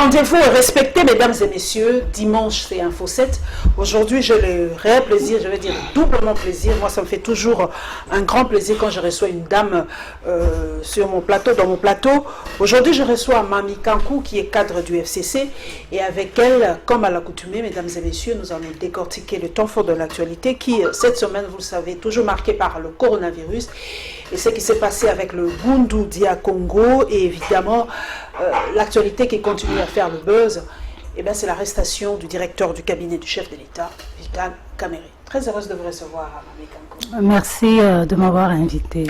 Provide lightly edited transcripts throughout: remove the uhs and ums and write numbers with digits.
rendez-vous est respecté, mesdames et messieurs. Dimanche, c'est Info 7. Aujourd'hui, j'ai le réel plaisir, je vais dire doublement plaisir. Moi, ça me fait toujours un grand plaisir quand je reçois une dame sur mon plateau, dans mon plateau. Aujourd'hui, je reçois Mami Kankou, qui est cadre du FCC. Et avec elle, comme à l'accoutumée, mesdames et messieurs, nous allons décortiquer le temps fort de l'actualité qui, cette semaine, vous le savez, toujours marqué par le coronavirus. Et ce qui s'est passé avec le Gundu Dia Congo et évidemment l'actualité qui continue à faire le buzz, eh c'est l'arrestation du directeur du cabinet du chef de l'État, Vital Kamerhe. Très heureuse de vous recevoir, Mami Kankou. Merci de m'avoir invité.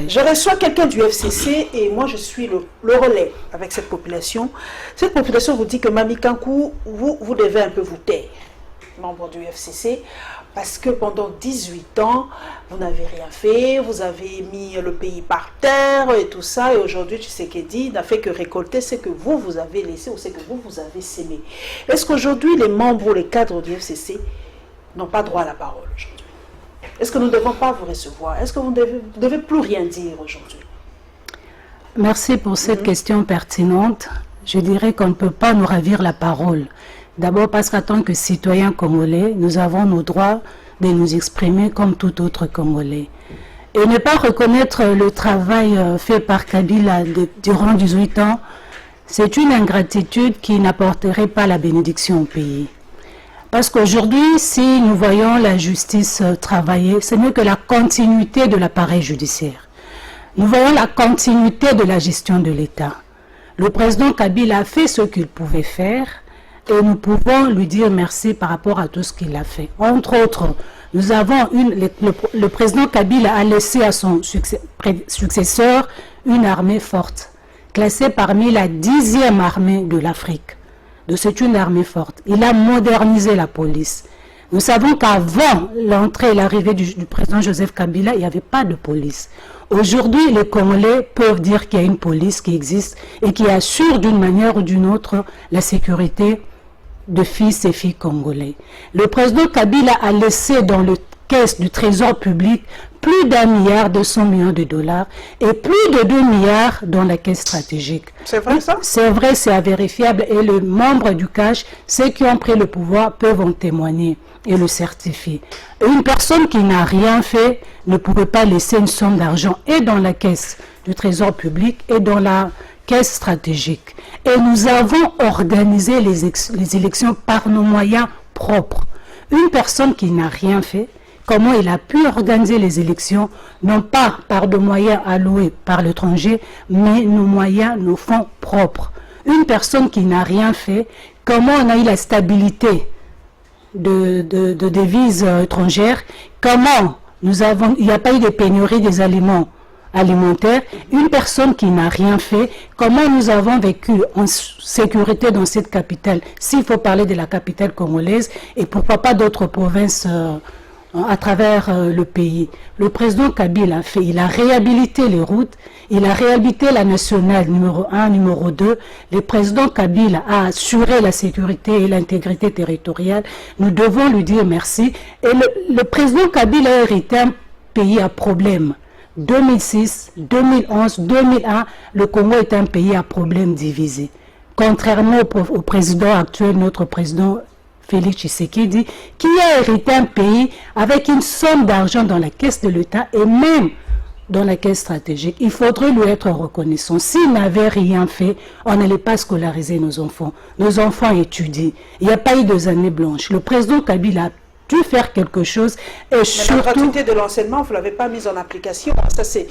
Je reçois quelqu'un du FCC et moi je suis le relais avec cette population. Cette population vous dit que Mami Kankou, vous devez un peu vous taire, membre du FCC, parce que pendant 18 ans, vous n'avez rien fait, vous avez mis le pays par terre et tout ça, et aujourd'hui, Tshisekedi n'a fait que récolter ce que vous avez laissé ou ce que vous avez sémé. Est-ce qu'aujourd'hui, les membres ou les cadres du FCC n'ont pas droit à la parole aujourd'hui? Est-ce que nous ne devons pas vous recevoir? Est-ce que vous ne devez plus rien dire aujourd'hui? Merci pour cette question pertinente. Je dirais qu'on ne peut pas nous ravir la parole. D'abord parce qu'en tant que citoyens congolais, nous avons nos droits de nous exprimer comme tout autre Congolais. Et ne pas reconnaître le travail fait par Kabila durant 18 ans, c'est une ingratitude qui n'apporterait pas la bénédiction au pays. Parce qu'aujourd'hui, si nous voyons la justice travailler, ce n'est que la continuité de l'appareil judiciaire. Nous voyons la continuité de la gestion de l'État. Le président Kabila a fait ce qu'il pouvait faire, et nous pouvons lui dire merci par rapport à tout ce qu'il a fait. Entre autres, nous avons le président Kabila a laissé à son successeur une armée forte, classée parmi la 10e armée de l'Afrique. Donc c'est une armée forte. Il a modernisé la police. Nous savons qu'avant l'entrée et l'arrivée du président Joseph Kabila, il n'y avait pas de police. Aujourd'hui, les Congolais peuvent dire qu'il y a une police qui existe et qui assure d'une manière ou d'une autre la sécurité de fils et filles congolais. Le président Kabila a laissé dans le caisse du trésor public plus d'1,2 milliard de dollars et plus de 2 milliards dans la caisse stratégique. C'est vrai ça? C'est vrai, c'est vérifiable et les membres du CACH, ceux qui ont pris le pouvoir, peuvent en témoigner et le certifier. Une personne qui n'a rien fait ne pouvait pas laisser une somme d'argent et dans la caisse du trésor public et dans la caisse stratégique. Et nous avons organisé les élections par nos moyens propres. Une personne qui n'a rien fait, comment il a pu organiser les élections, non pas par des moyens alloués par l'étranger, mais nos moyens, nos fonds propres. Une personne qui n'a rien fait, comment on a eu la stabilité de devises étrangères, comment il n'y a pas eu de pénurie des aliments alimentaire, une personne qui n'a rien fait, comment nous avons vécu en sécurité dans cette capitale, s'il faut parler de la capitale congolaise, et pourquoi pas d'autres provinces à travers le pays. Le président Kabila a fait, il a réhabilité les routes, il a réhabilité la nationale numéro 1, numéro 2, le président Kabila a assuré la sécurité et l'intégrité territoriale, nous devons lui dire merci, et le président Kabila a hérité un pays à problème. 2006, 2011, 2001, le Congo est un pays à problème divisé. Contrairement au président actuel, notre président Félix Tshisekedi, qui a hérité un pays avec une somme d'argent dans la caisse de l'État et même dans la caisse stratégique. Il faudrait lui être reconnaissant. S'il n'avait rien fait, on n'allait pas scolariser nos enfants. Nos enfants étudient. Il n'y a pas eu de années blanches. Le président Kabila a dû faire quelque chose et surtout... La gratuité de l'enseignement, vous ne l'avez pas mise en application. Ça, c'est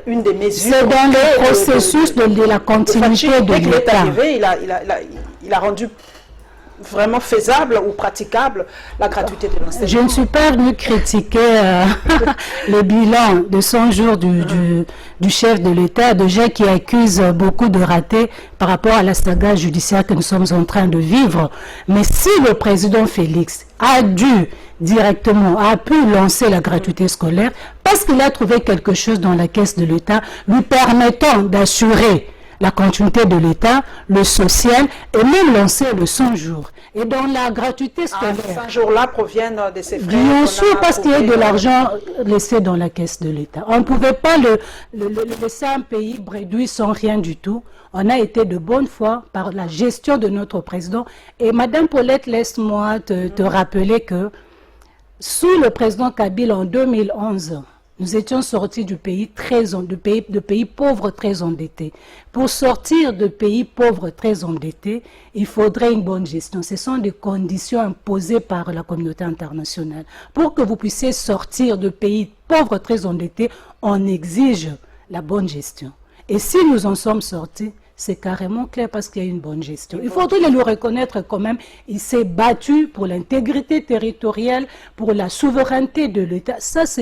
une des mesures... C'est dans le processus de la continuité de l'État. Dès qu'il est arrivé, il a rendu vraiment faisable ou praticable la gratuité de l'enseignement. Je ne suis pas venue critiquer le bilan de 100 jours du chef de l'État, déjà qui accuse beaucoup de ratés par rapport à la saga judiciaire que nous sommes en train de vivre. Mais si le président Félix a pu lancer la gratuité scolaire, parce qu'il a trouvé quelque chose dans la caisse de l'État lui permettant d'assurer la continuité de l'État, le social et même lancer le 100 jours. Et dans la gratuité scolaire. Ces 100 jours-là proviennent de ces frais. Bien sûr, parce qu'il y a de l'argent laissé dans la caisse de l'État. On ne pouvait pas le laisser un pays bredouille sans rien du tout. On a été de bonne foi par la gestion de notre président. Et Madame Paulette, laisse-moi te rappeler que sous le président Kabila en 2011, nous étions sortis du pays de pays pauvres très endettés. Pour sortir de pays pauvres très endettés, il faudrait une bonne gestion. Ce sont des conditions imposées par la communauté internationale. Pour que vous puissiez sortir de pays pauvres très endettés, on exige la bonne gestion. Et si nous en sommes sortis, c'est carrément clair parce qu'il y a une bonne gestion. Il faudrait le reconnaître quand même. Il s'est battu pour l'intégrité territoriale, pour la souveraineté de l'État. Ça, ce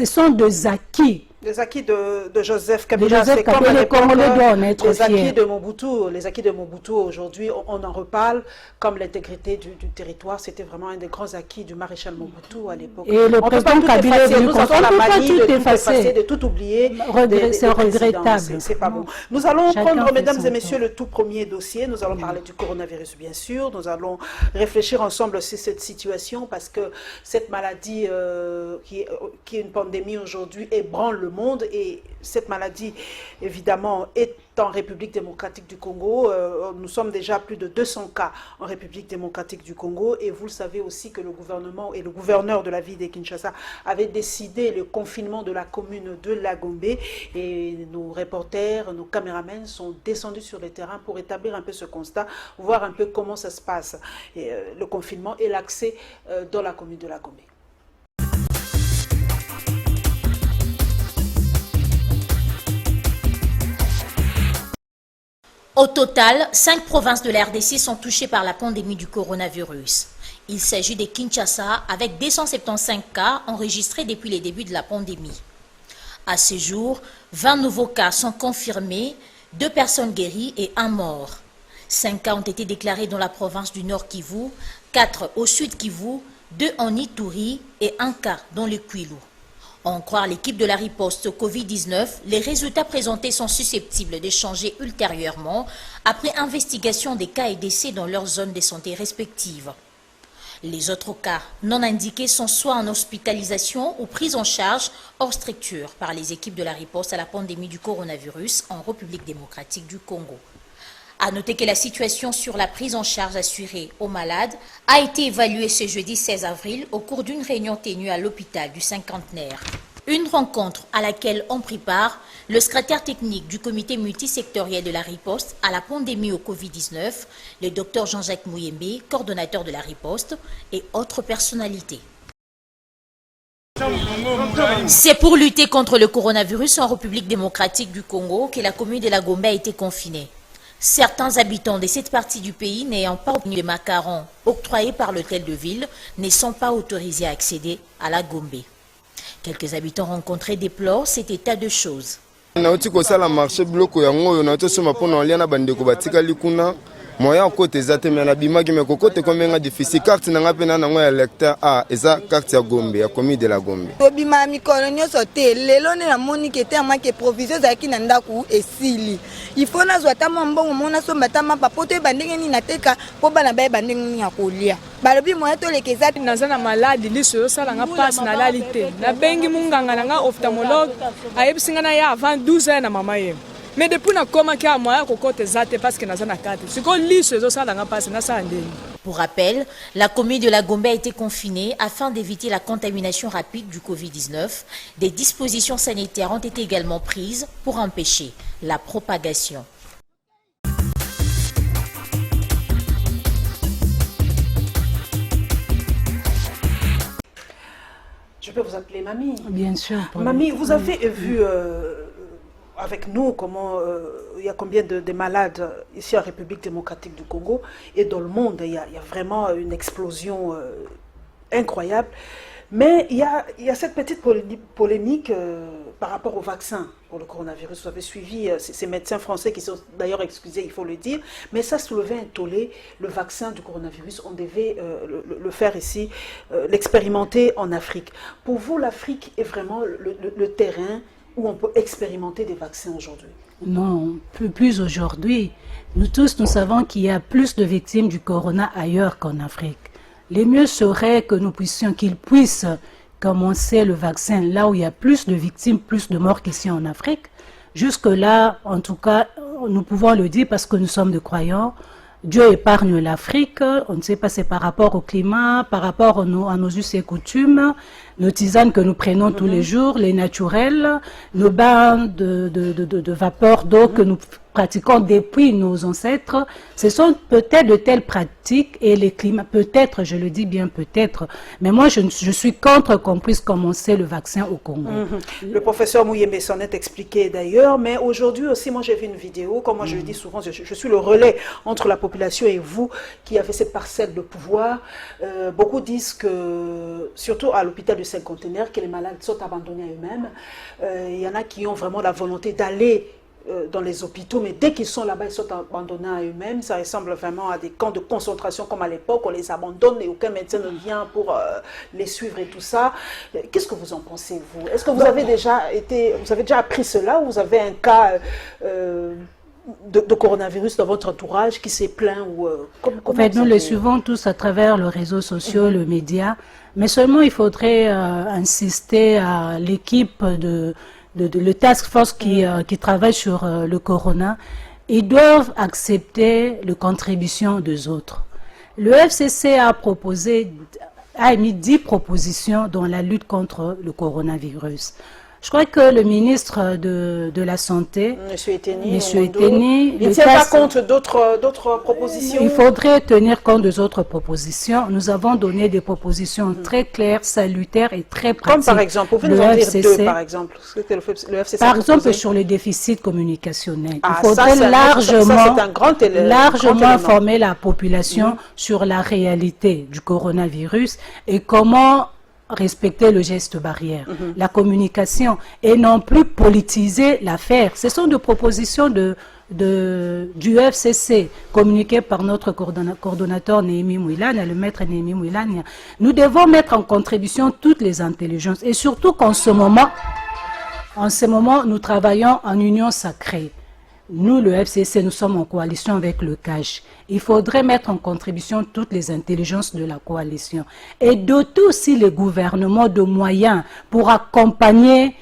sont des acquis. Les acquis de Joseph Kabila, c'est comme les acquis de Mobutu. Les acquis de Mobutu, aujourd'hui, on en reparle comme l'intégrité du territoire. C'était vraiment un des grands acquis du maréchal Mobutu à l'époque. Et le président Kabila est venu nous avons la manie de tout effacer, de tout oublier. C'est regrettable. C'est pas bon. Nous allons prendre, mesdames et messieurs, le tout premier dossier. Nous allons parler du coronavirus, bien sûr. Nous allons réfléchir ensemble sur cette situation parce que cette maladie qui est une pandémie aujourd'hui ébranle le monde et cette maladie évidemment est en République démocratique du Congo. Nous sommes déjà à plus de 200 cas en République démocratique du Congo et vous le savez aussi que le gouvernement et le gouverneur de la ville de Kinshasa avaient décidé le confinement de la commune de Lagombe et nos reporters, nos caméramens sont descendus sur le terrain pour établir un peu ce constat, voir un peu comment ça se passe, le confinement et l'accès dans la commune de Lagombe. Au total, 5 provinces de la RDC sont touchées par la pandémie du coronavirus. Il s'agit de Kinshasa avec 275 cas enregistrés depuis les débuts de la pandémie. À ce jour, 20 nouveaux cas sont confirmés, 2 personnes guéries et 1 mort. 5 cas ont été déclarés dans la province du Nord Kivu, 4 au Sud Kivu, 2 en Ituri et 1 cas dans le Kwilu. En croire l'équipe de la riposte Covid-19, les résultats présentés sont susceptibles de changer ultérieurement après investigation des cas et décès dans leurs zones de santé respectives. Les autres cas non indiqués sont soit en hospitalisation ou pris en charge hors structure par les équipes de la riposte à la pandémie du coronavirus en République démocratique du Congo. À noter que la situation sur la prise en charge assurée aux malades a été évaluée ce jeudi 16 avril au cours d'une réunion tenue à l'hôpital du Cinquantenaire. Une rencontre à laquelle ont pris part le secrétaire technique du comité multisectoriel de la riposte à la pandémie au Covid-19, le Dr Jean-Jacques Mouyembe, coordonnateur de la riposte, et autres personnalités. C'est pour lutter contre le coronavirus en République démocratique du Congo que la commune de Lagombe a été confinée. Certains habitants de cette partie du pays n'ayant pas obtenu de macarons octroyés par l'hôtel de ville ne sont pas autorisés à accéder à la Gombe. Quelques habitants rencontrés déplorent cet état de choses. moya kote zate mena bimaki me kokote komenga difficile carte na ngape na ngo ya lecteur a eza carte ya Gombe ya commune de la Gombe to bima mikolo nyoso te lelo ne na moni ke te amake provision za ki na ndaku esili il faut na zwata mbongo mona so batama papoto bandenge ni nateka po bana bae bandenge ni ya kolia balobi moya to lekeza naza na maladi liso yo sala nga passe na lalite na bengi munganga nga ophtalmologue ayebisinga na ya avant 12 ans na mama yem. Mais depuis na koma ki a moya kokote zate parce que naza na kate. Siko liso zo sala nga passe na sa ndeni. Pour rappel, la commune de la Gombe a été confinée afin d'éviter la contamination rapide du Covid-19. Des dispositions sanitaires ont été également prises pour empêcher la propagation. Je peux vous appeler Mamie? Bien sûr. Mamie, vous avez vu avec nous comment il y a combien de malades ici en République démocratique du Congo et dans le monde. Il y a vraiment une explosion incroyable. Mais il y a cette petite polémique par rapport au vaccin pour le coronavirus. Vous avez suivi ces médecins français qui sont d'ailleurs excusés, il faut le dire. Mais ça soulevait un tollé. Le vaccin du coronavirus, on devait le faire ici, l'expérimenter en Afrique. Pour vous, l'Afrique est vraiment le terrain où on peut expérimenter des vaccins aujourd'hui? Non, plus aujourd'hui. Nous tous, nous savons qu'il y a plus de victimes du corona ailleurs qu'en Afrique. Le mieux serait que qu'ils puissent commencer le vaccin là où il y a plus de victimes, plus de morts qu'ici en Afrique. Jusque-là, en tout cas, nous pouvons le dire parce que nous sommes des croyants. Dieu épargne l'Afrique, on ne sait pas, c'est par rapport au climat, par rapport à nos us et coutumes, nos tisanes que nous prenons tous les jours, les naturels, nos bains de vapeur d'eau que nous pratiquons depuis nos ancêtres. Ce sont peut-être de telles pratiques et les climats, peut-être, je le dis bien peut-être, mais moi je suis contre qu'on puisse commencer le vaccin au Congo. Le professeur Mouyembe s'en est expliqué d'ailleurs, mais aujourd'hui aussi, moi j'ai vu une vidéo, comme moi je le dis souvent, je suis le relais entre la population et vous qui avez cette parcelle de pouvoir. Beaucoup disent que, surtout à l'hôpital du Cinquantenaire, que les malades sont abandonnés à eux-mêmes. Il y en a qui ont vraiment la volonté d'aller dans les hôpitaux, mais dès qu'ils sont là-bas, ils sont abandonnés à eux-mêmes. Ça ressemble vraiment à des camps de concentration comme à l'époque, on les abandonne et aucun médecin ne vient pour les suivre et tout ça. Qu'est-ce que vous en pensez, vous? Est-ce que vous avez déjà appris cela, ou vous avez un cas de coronavirus dans votre entourage qui s'est plaint ou en fait, nous les suivons tous à travers les réseaux sociaux, le média, mais seulement il faudrait insister à l'équipe le task force qui travaille sur le corona. Ils doivent accepter les contributions des autres. Le FCC a émis 10 propositions dans la lutte contre le coronavirus. Je crois que le ministre de la Santé, M. Eteni, il ne tient pas compte d'autres propositions. Il faudrait tenir compte des autres propositions. Nous avons donné des propositions très claires, salutaires et très pratiques. Comme par exemple, vous pouvez nous en dire deux, par exemple. Le FCC par exemple, sur le déficit communicationnel. Ah, il faudrait largement informer la population sur la réalité du coronavirus et comment respecter le geste barrière, la communication, et non plus politiser l'affaire. Ce sont des propositions du FCC communiquées par notre coordonnateur Néhémie Mouilania, le maître Néhémie Mouilania. Nous devons mettre en contribution toutes les intelligences, et surtout qu'en ce moment, nous travaillons en union sacrée. Nous, le FCC, nous sommes en coalition avec le CAJ. Il faudrait mettre en contribution toutes les intelligences de la coalition et doter aussi les gouvernements de moyens pour accompagner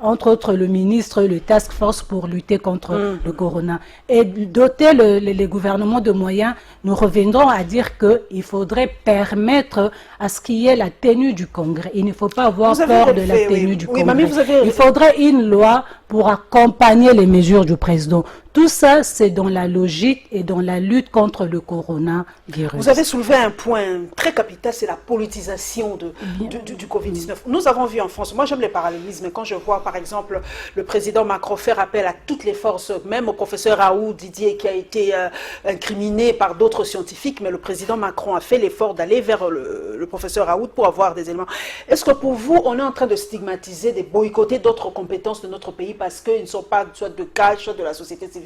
entre autres le ministre, le task force pour lutter contre le corona. Et doter les gouvernements de moyens, nous reviendrons à dire qu'il faudrait permettre à ce qu'il y ait la tenue du congrès. Il ne faut pas avoir peur de la tenue du congrès. Mamie, il faudrait une loi pour accompagner les mesures du président. Tout ça, c'est dans la logique et dans la lutte contre le coronavirus. Vous avez soulevé un point très capital, c'est la politisation du Covid-19. Nous avons vu en France, moi j'aime les parallélismes, quand je vois par exemple le président Macron faire appel à toutes les forces, même au professeur Raoult Didier qui a été incriminé par d'autres scientifiques, mais le président Macron a fait l'effort d'aller vers le professeur Raoult pour avoir des éléments. Est-ce que pour vous, on est en train de stigmatiser, de boycotter d'autres compétences de notre pays parce qu'ils ne sont pas soit de CAJ, soit de la société civile,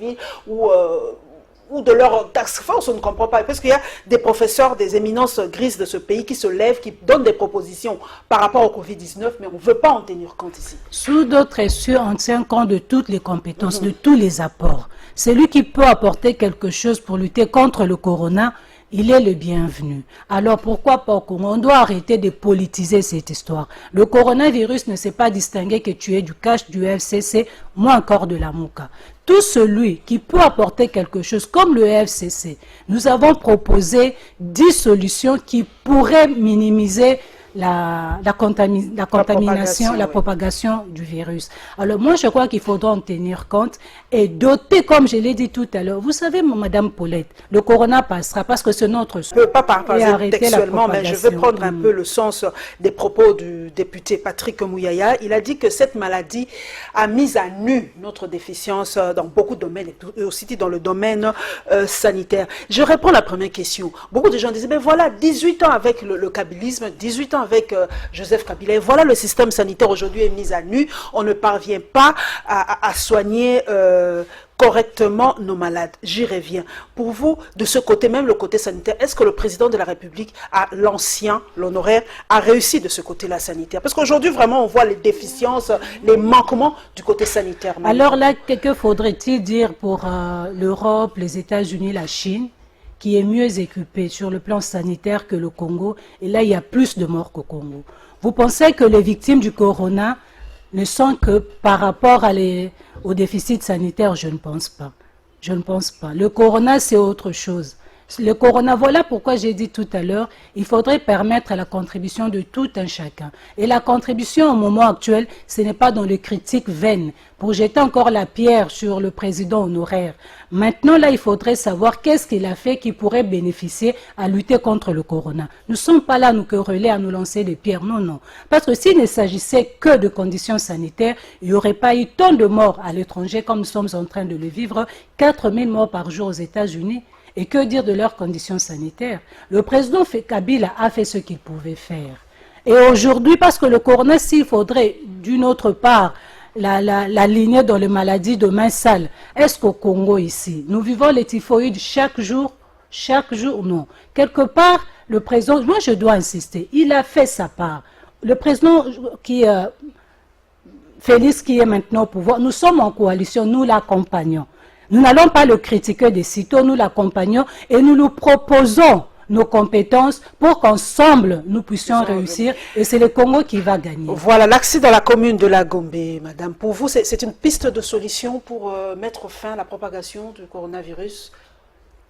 ou de leur task force, on ne comprend pas. Parce qu'il y a des professeurs, des éminences grises de ce pays qui se lèvent, qui donnent des propositions par rapport au Covid-19, mais on ne veut pas en tenir compte ici. Sous d'autres essieux, on tient compte de toutes les compétences, de tous les apports. Celui qui peut apporter quelque chose pour lutter contre le corona, il est le bienvenu. Alors pourquoi pas au Congo? On doit arrêter de politiser cette histoire. Le coronavirus ne s'est pas distingué que tu es du CAJ, du FCC, moins encore de la MOUCA. Tout celui qui peut apporter quelque chose, comme le FCC, nous avons proposé 10 solutions qui pourraient minimiser la contamination, la propagation du virus. Alors moi, je crois qu'il faudra en tenir compte et doter, comme je l'ai dit tout à l'heure. Vous savez, Madame Paulette, le corona passera parce que c'est notre... Je ne peux pas parler textuellement, mais je vais prendre un peu le sens des propos du député Patrick Mouyaya. Il a dit que cette maladie a mis à nu notre déficience dans beaucoup de domaines, et aussi dans le domaine sanitaire. Je réponds à la première question. Beaucoup de gens disaient, ben voilà, 18 ans avec le kabylisme, 18 ans avec Joseph Kabila. Et voilà, le système sanitaire aujourd'hui est mis à nu. On ne parvient pas à soigner correctement nos malades. J'y reviens. Pour vous, de ce côté, même le côté sanitaire, est-ce que le président de la République, l'ancien, l'honoraire, a réussi de ce côté-là sanitaire? Parce qu'aujourd'hui, vraiment, on voit les déficiences, les manquements du côté sanitaire. Même. Alors là, que faudrait-il dire pour l'Europe, les États-Unis, la Chine, qui est mieux équipée sur le plan sanitaire que le Congo? Et là, il y a plus de morts qu'au Congo. Vous pensez que les victimes du corona ne sont que par rapport au déficit sanitaire? Je ne pense pas. Je ne pense pas. Le corona, c'est autre chose. Le corona, voilà pourquoi j'ai dit tout à l'heure, il faudrait permettre à la contribution de tout un chacun. Et la contribution au moment actuel, ce n'est pas dans les critiques vaines, pour jeter encore la pierre sur le président honoraire. Maintenant, là, il faudrait savoir qu'est-ce qu'il a fait qui pourrait bénéficier à lutter contre le corona. Nous ne sommes pas là à nous quereller, à nous lancer des pierres, non, non. Parce que s'il ne s'agissait que de conditions sanitaires, il n'y aurait pas eu tant de morts à l'étranger comme nous sommes en train de le vivre, 4000 morts par jour aux États-Unis. Et que dire de leurs conditions sanitaires? Le président Kabila a fait ce qu'il pouvait faire. Et aujourd'hui, parce que le corona, s'il faudrait d'une autre part l'aligner dans les maladies de main sale, est-ce qu'au Congo ici, nous vivons les typhoïdes chaque jour? Chaque jour, non. Quelque part, le président, moi je dois insister, il a fait sa part. Le président Félix qui est maintenant au pouvoir, nous sommes en coalition, nous l'accompagnons. Nous n'allons pas le critiquer des sitôt, nous l'accompagnons et nous nous proposons nos compétences pour qu'ensemble nous puissions réussir et c'est le Congo qui va gagner. Voilà, l'accès dans la commune de la Gombe, madame. Pour vous, c'est une piste de solution pour mettre fin à la propagation du coronavirus?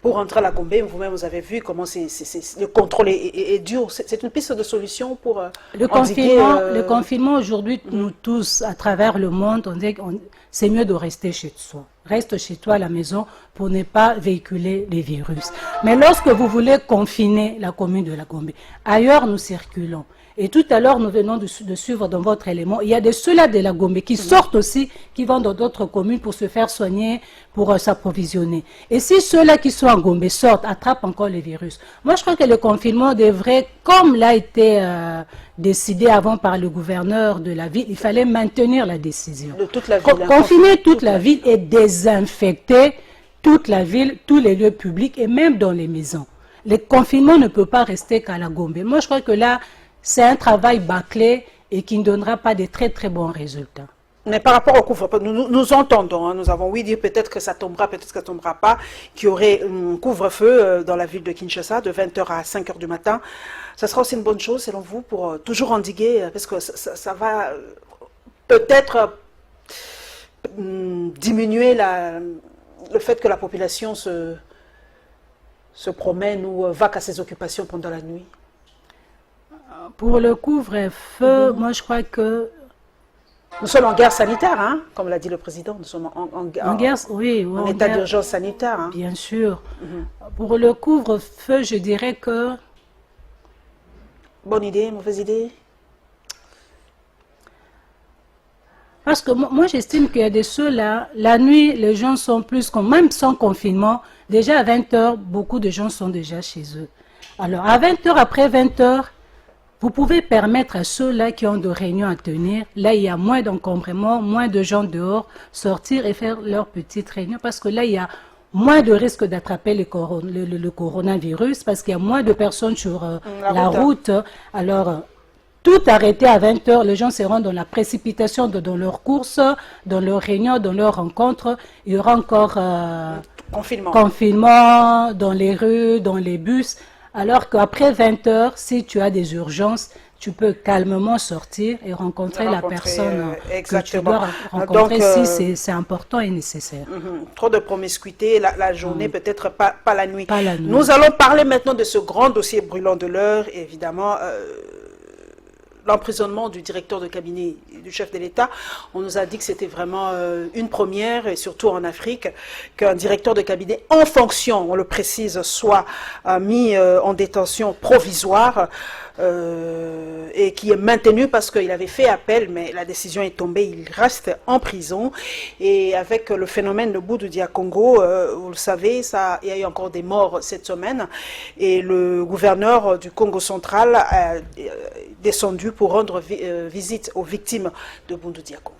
Pour entrer à la Gombe, vous-même, vous avez vu comment le contrôle est dur. C'est une piste de solution pour le confinement aujourd'hui, nous tous, à travers le monde, on dit que c'est mieux de rester chez soi. Reste chez toi à la maison pour ne pas véhiculer les virus. Mais lorsque vous voulez confiner la commune de la Gombe, ailleurs nous circulons. Et tout à l'heure, nous venons de suivre dans votre élément, il y a de ceux-là de la Gombe qui sortent aussi, qui vont dans d'autres communes pour se faire soigner, pour s'approvisionner. Et si ceux-là qui sont en Gombe sortent, attrapent encore les virus. Moi, je crois que le confinement devrait, comme l'a été décidé avant par le gouverneur de la ville, il fallait maintenir la décision. De toute la ville. Confiner toute la ville et désinfecter toute la ville, tous les lieux publics et même dans les maisons. Le confinement ne peut pas rester qu'à la Gombe. Moi, je crois que là, c'est un travail bâclé et qui ne donnera pas de très très bons résultats. Mais par rapport au couvre-feu, nous entendons, nous avons oui dit peut-être que ça tombera, peut-être que ça ne tombera pas, qu'il y aurait un couvre-feu dans la ville de Kinshasa de 20h à 5h du matin. Ça sera aussi une bonne chose selon vous pour toujours endiguer, parce que ça va peut-être diminuer le fait que la population se promène ou va à ses occupations pendant la nuit. Pour le couvre-feu, moi je crois que... Nous sommes en guerre sanitaire, hein, comme l'a dit le président. Nous sommes en guerre, oui, en état d'urgence sanitaire. Hein. Bien sûr. Pour le couvre-feu, je dirais que... Bonne idée, mauvaise idée? Parce que moi j'estime qu'il y a des ceux-là, la nuit, les gens sont plus, même sans confinement, déjà à 20h, beaucoup de gens sont déjà chez eux. Alors à 20h, après 20h, vous pouvez permettre à ceux-là qui ont des réunions à tenir, là il y a moins d'encombrement, moins de gens dehors, sortir et faire leurs petites réunions parce que là il y a moins de risque d'attraper le coronavirus parce qu'il y a moins de personnes sur la route. Alors tout arrêter à 20h, les gens seront dans la précipitation dans leurs courses, dans leurs réunions, dans leurs rencontres. Il y aura encore confinement dans les rues, dans les bus. Alors qu'après 20h, si tu as des urgences, tu peux calmement sortir et rencontrer la personne que tu dois rencontrer. Donc, si c'est important et nécessaire. Trop de promiscuité, la journée, peut-être pas la nuit. Pas la nuit. Nous allons parler maintenant de ce grand dossier brûlant de l'heure, évidemment. L'emprisonnement du directeur de cabinet du chef de l'État. On nous a dit que c'était vraiment une première, et surtout en Afrique, qu'un directeur de cabinet en fonction, on le précise, soit mis en détention provisoire. et qui est maintenu parce qu'il avait fait appel, mais la décision est tombée, il reste en prison. Et avec le phénomène de Boundou Dia Congo, vous le savez, il y a eu encore des morts cette semaine, et le gouverneur du Congo central a descendu pour rendre visite aux victimes de Boundou Dia Congo.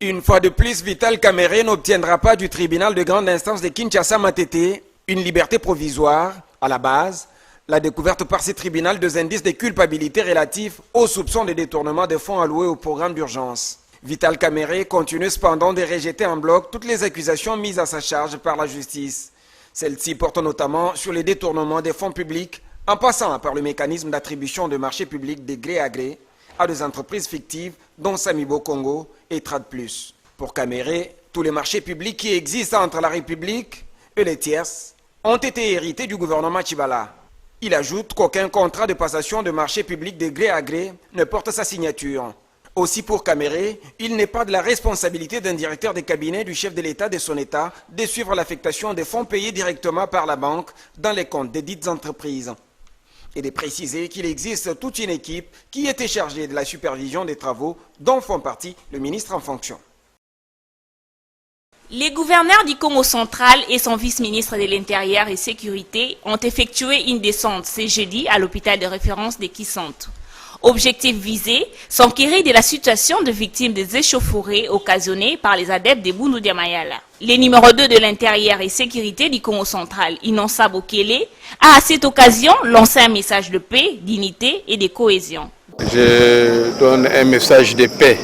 Une fois de plus, Vital Kamerhe n'obtiendra pas du tribunal de grande instance de Kinshasa Matete une liberté provisoire. À la base, la découverte par ce tribunal des indices de culpabilité relatifs aux soupçons de détournement des fonds alloués au programme d'urgence. Vital Kamerhe continue cependant de rejeter en bloc toutes les accusations mises à sa charge par la justice. Celles-ci portent notamment sur les détournements des fonds publics, en passant par le mécanisme d'attribution de marchés publics de gré à gré à des entreprises fictives dont Samibo Congo et Trad Plus. Pour Kamerhe, tous les marchés publics qui existent entre la République et les tierces ont été hérités du gouvernement Tshibala. Il ajoute qu'aucun contrat de passation de marché public de gré à gré ne porte sa signature. Aussi pour Kamerhe, il n'est pas de la responsabilité d'un directeur de cabinet du chef de l'État de son État de suivre l'affectation des fonds payés directement par la banque dans les comptes des dites entreprises. Et de préciser qu'il existe toute une équipe qui était chargée de la supervision des travaux dont font partie le ministre en fonction. Les gouverneurs du Congo central et son vice-ministre de l'Intérieur et Sécurité ont effectué une descente ce jeudi à l'hôpital de référence de Kisantu. Objectif visé, s'enquérir de la situation de victimes des échauffourées occasionnées par les adeptes de Boundou Dia Mayala. Le numéro 2 de l'Intérieur et Sécurité du Congo central, Inonsa Bokele, a à cette occasion lancé un message de paix, dignité et de cohésion. Je donne un message de paix.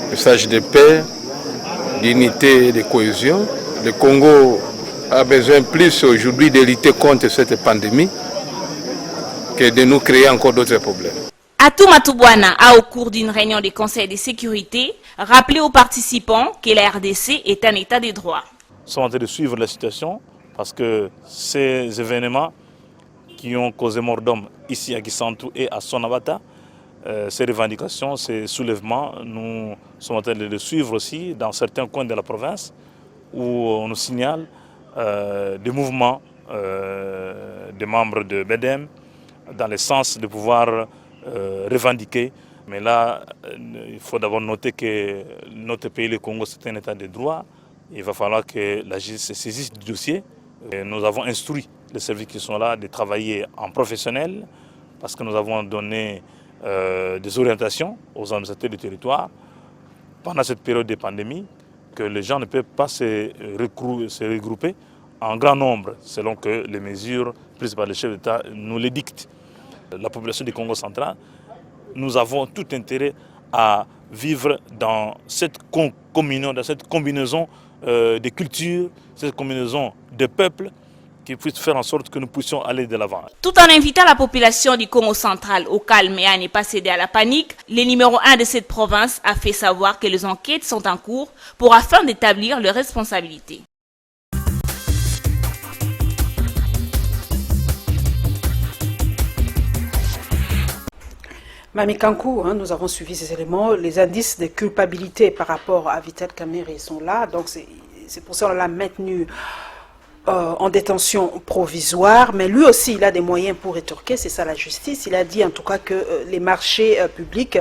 Message de paix, dignité et de cohésion. Le Congo a besoin plus aujourd'hui de lutter contre cette pandémie que de nous créer encore d'autres problèmes. Atou Matubwana a, au cours d'une réunion du Conseil de sécurité, rappelé aux participants que la RDC est un état de droit. Nous sommes en train de suivre la situation parce que ces événements qui ont causé mort d'hommes ici à Kisantu et à Sonabata, ces revendications, ces soulèvements, nous sommes en train de les suivre aussi dans certains coins de la province où on nous signale des mouvements des membres de BEDEM dans le sens de pouvoir revendiquer. Mais là, il faut d'abord noter que notre pays, le Congo, c'est un état de droit. Il va falloir que la justice se saisisse du dossier. Et nous avons instruit les services qui sont là de travailler en professionnel parce que nous avons donné des orientations aux administrateurs du territoire pendant cette période de pandémie que les gens ne peuvent pas se regrouper en grand nombre selon que les mesures prises par le chef d'État nous les dictent. La population du Congo central, nous avons tout intérêt à vivre dans cette communion, dans cette combinaison de cultures, cette combinaison de peuples qui puisse faire en sorte que nous puissions aller de l'avant. Tout en invitant la population du Congo central au calme et à ne pas céder à la panique, le numéro 1 de cette province a fait savoir que les enquêtes sont en cours afin d'établir leurs responsabilités. Mami Kankou, nous avons suivi ces éléments. Les indices de culpabilité par rapport à Vital Kamerhe sont là. Donc c'est pour ça qu'on l'a maintenu en détention provisoire. Mais lui aussi, il a des moyens pour rétorquer. C'est ça la justice. Il a dit en tout cas que les marchés publics,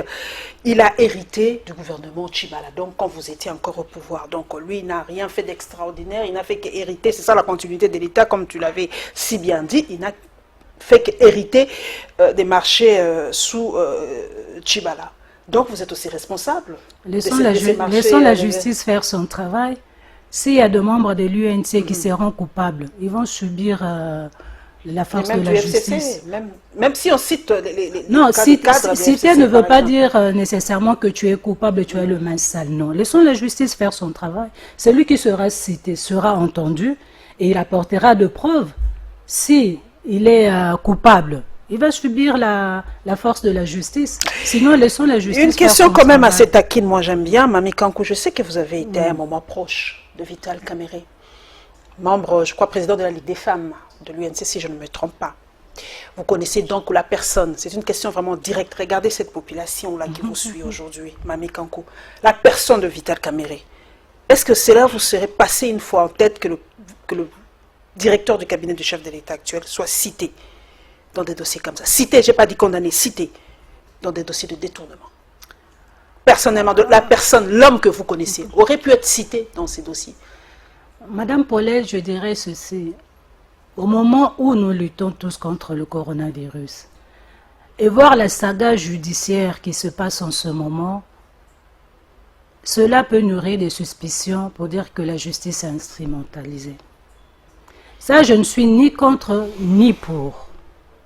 il a hérité du gouvernement Tshibala. Donc quand vous étiez encore au pouvoir. Donc lui, il n'a rien fait d'extraordinaire. Il n'a fait qu'hériter. C'est ça la continuité de l'État, comme tu l'avais si bien dit. Il n'a fait qu'hériter des marchés sous Tshibala. Donc vous êtes aussi responsable. Laissons la justice faire son travail. S'il y a des membres de l'UNC qui seront coupables, ils vont subir la force de la justice. Même si on cite les non, cadres citer ne veut pas dire nécessairement que tu es coupable, tu as le main sale. Non, laissons la justice faire son travail. Celui qui sera cité sera entendu et il apportera de preuves. Si il est coupable, il va subir la force de la justice. Sinon, laissons la justice. Une question quand même assez taquine, moi j'aime bien, Mami Kankou. Je sais que vous avez été à un moment proche de Vital Kamerhe, membre, je crois, président de la Ligue des femmes de l'UNC, si je ne me trompe pas. Vous connaissez donc la personne. C'est une question vraiment directe. Regardez cette population-là qui vous suit aujourd'hui, Mami Kankou. La personne de Vital Kamerhe. Est-ce que cela vous serait passé une fois en tête que le directeur du cabinet du chef de l'État actuel soit cité dans des dossiers comme ça? Cité, je n'ai pas dit condamné, cité dans des dossiers de détournement. Personnellement, la personne, l'homme que vous connaissez, aurait pu être cité dans ces dossiers. Madame Paulette, je dirais ceci. Au moment où nous luttons tous contre le coronavirus, et voir la saga judiciaire qui se passe en ce moment, cela peut nourrir des suspicions pour dire que la justice est instrumentalisée. Ça, je ne suis ni contre ni pour,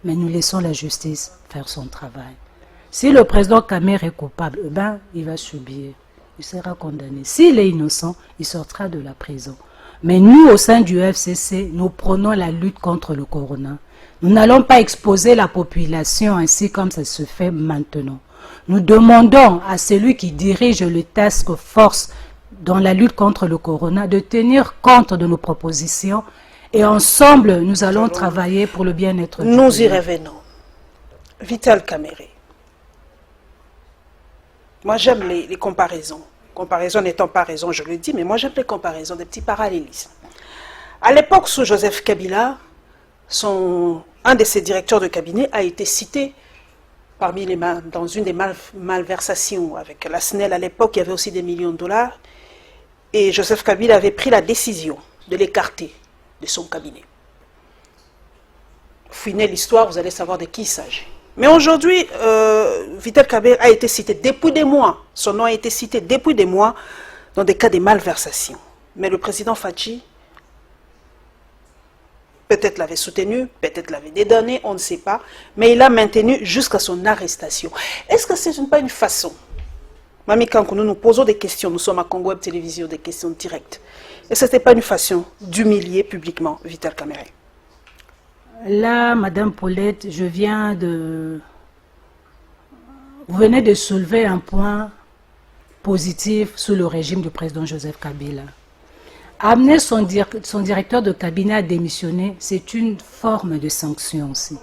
mais nous laissons la justice faire son travail. Si le président Kamer est coupable, ben, il va subir, il sera condamné. S'il est innocent, il sortira de la prison. Mais nous, au sein du FCC, nous prenons la lutte contre le corona. Nous n'allons pas exposer la population ainsi comme ça se fait maintenant. Nous demandons à celui qui dirige le task force dans la lutte contre le corona de tenir compte de nos propositions et ensemble, nous allons travailler pour le bien-être du pays. Nous y revenons. Vital Kamerhe. Moi, j'aime les comparaisons. Comparaison n'étant pas raison, je le dis, mais moi j'aime les comparaisons, des petits parallélismes. À l'époque, sous Joseph Kabila, un de ses directeurs de cabinet a été cité dans une des malversations avec la SNEL. À l'époque, il y avait aussi des millions de dollars. Et Joseph Kabila avait pris la décision de l'écarter de son cabinet. Fouinez l'histoire, vous allez savoir de qui il s'agit. Mais aujourd'hui, Vital Kamerhe a été cité depuis des mois. Son nom a été cité depuis des mois dans des cas de malversation. Mais le président Fachi, peut-être l'avait soutenu, peut-être l'avait dédonné, on ne sait pas. Mais il a maintenu jusqu'à son arrestation. Est-ce que ce n'est pas une façon, Mami Kankou, nous posons des questions, nous sommes à Congo Web Télévision, des questions directes. Est-ce que ce n'est pas une façon d'humilier publiquement Vital Kamerhe? Là, Madame Paulette, vous venez de soulever un point positif sous le régime du président Joseph Kabila. Amener son directeur de cabinet à démissionner, c'est une forme de sanction aussi.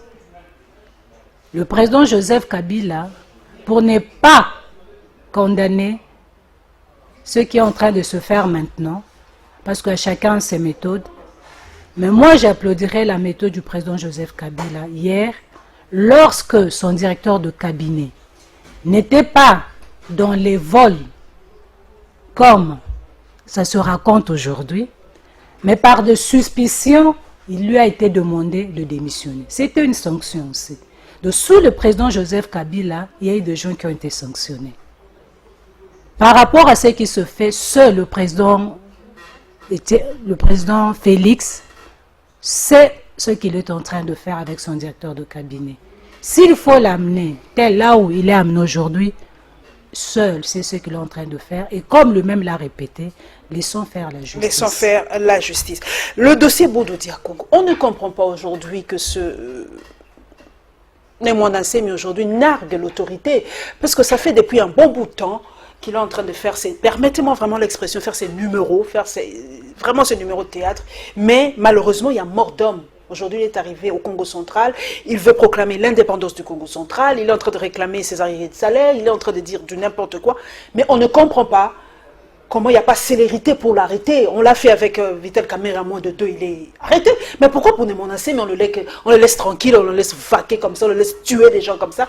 Le président Joseph Kabila, pour ne pas condamner ce qui est en train de se faire maintenant, parce que chacun ses méthodes, mais moi, j'applaudirais la méthode du président Joseph Kabila hier, lorsque son directeur de cabinet n'était pas dans les vols comme ça se raconte aujourd'hui, mais par de suspicion, il lui a été demandé de démissionner. C'était une sanction aussi. Donc, sous le président Joseph Kabila, il y a eu des gens qui ont été sanctionnés. Par rapport à ce qui se fait, seul le président Félix sait ce qu'il est en train de faire avec son directeur de cabinet. S'il faut l'amener tel là où il est amené aujourd'hui, seul c'est ce qu'il est en train de faire. Et comme lui-même l'a répété, laissons faire la justice. Laissons faire la justice. Le dossier Bodo Diakongo, on ne comprend pas aujourd'hui que ce Némoinassé, mais aujourd'hui nargue l'autorité, parce que ça fait depuis un bon bout de temps qu'il est en train de faire permettez-moi vraiment l'expression, faire ses numéros, vraiment ses numéros de théâtre, mais malheureusement il y a mort d'homme. Aujourd'hui il est arrivé au Congo central, il veut proclamer l'indépendance du Congo central, il est en train de réclamer ses arriérés de salaire, il est en train de dire du n'importe quoi, mais on ne comprend pas comment il n'y a pas célérité pour l'arrêter. On l'a fait avec Vital Kamerhe, à moins de 2, il est arrêté. Mais pourquoi pour Némoinassé, mais on le laisse tranquille, on le laisse vaquer comme ça, on le laisse tuer des gens comme ça,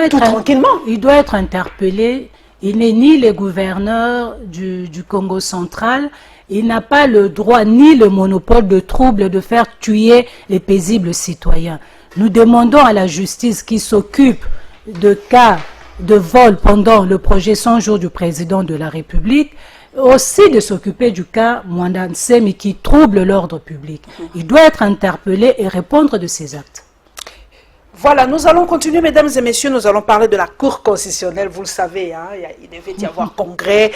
tranquillement. Il doit être interpellé. Il n'est ni le gouverneur du Congo central, il n'a pas le droit ni le monopole de trouble de faire tuer les paisibles citoyens. Nous demandons à la justice qui s'occupe de cas de vol pendant le projet 100 jours du président de la République, aussi de s'occuper du cas Mwanda Nsemi qui trouble l'ordre public. Il doit être interpellé et répondre de ses actes. Voilà, nous allons continuer, mesdames et messieurs, nous allons parler de la Cour constitutionnelle, vous le savez, hein, il devait y avoir congrès,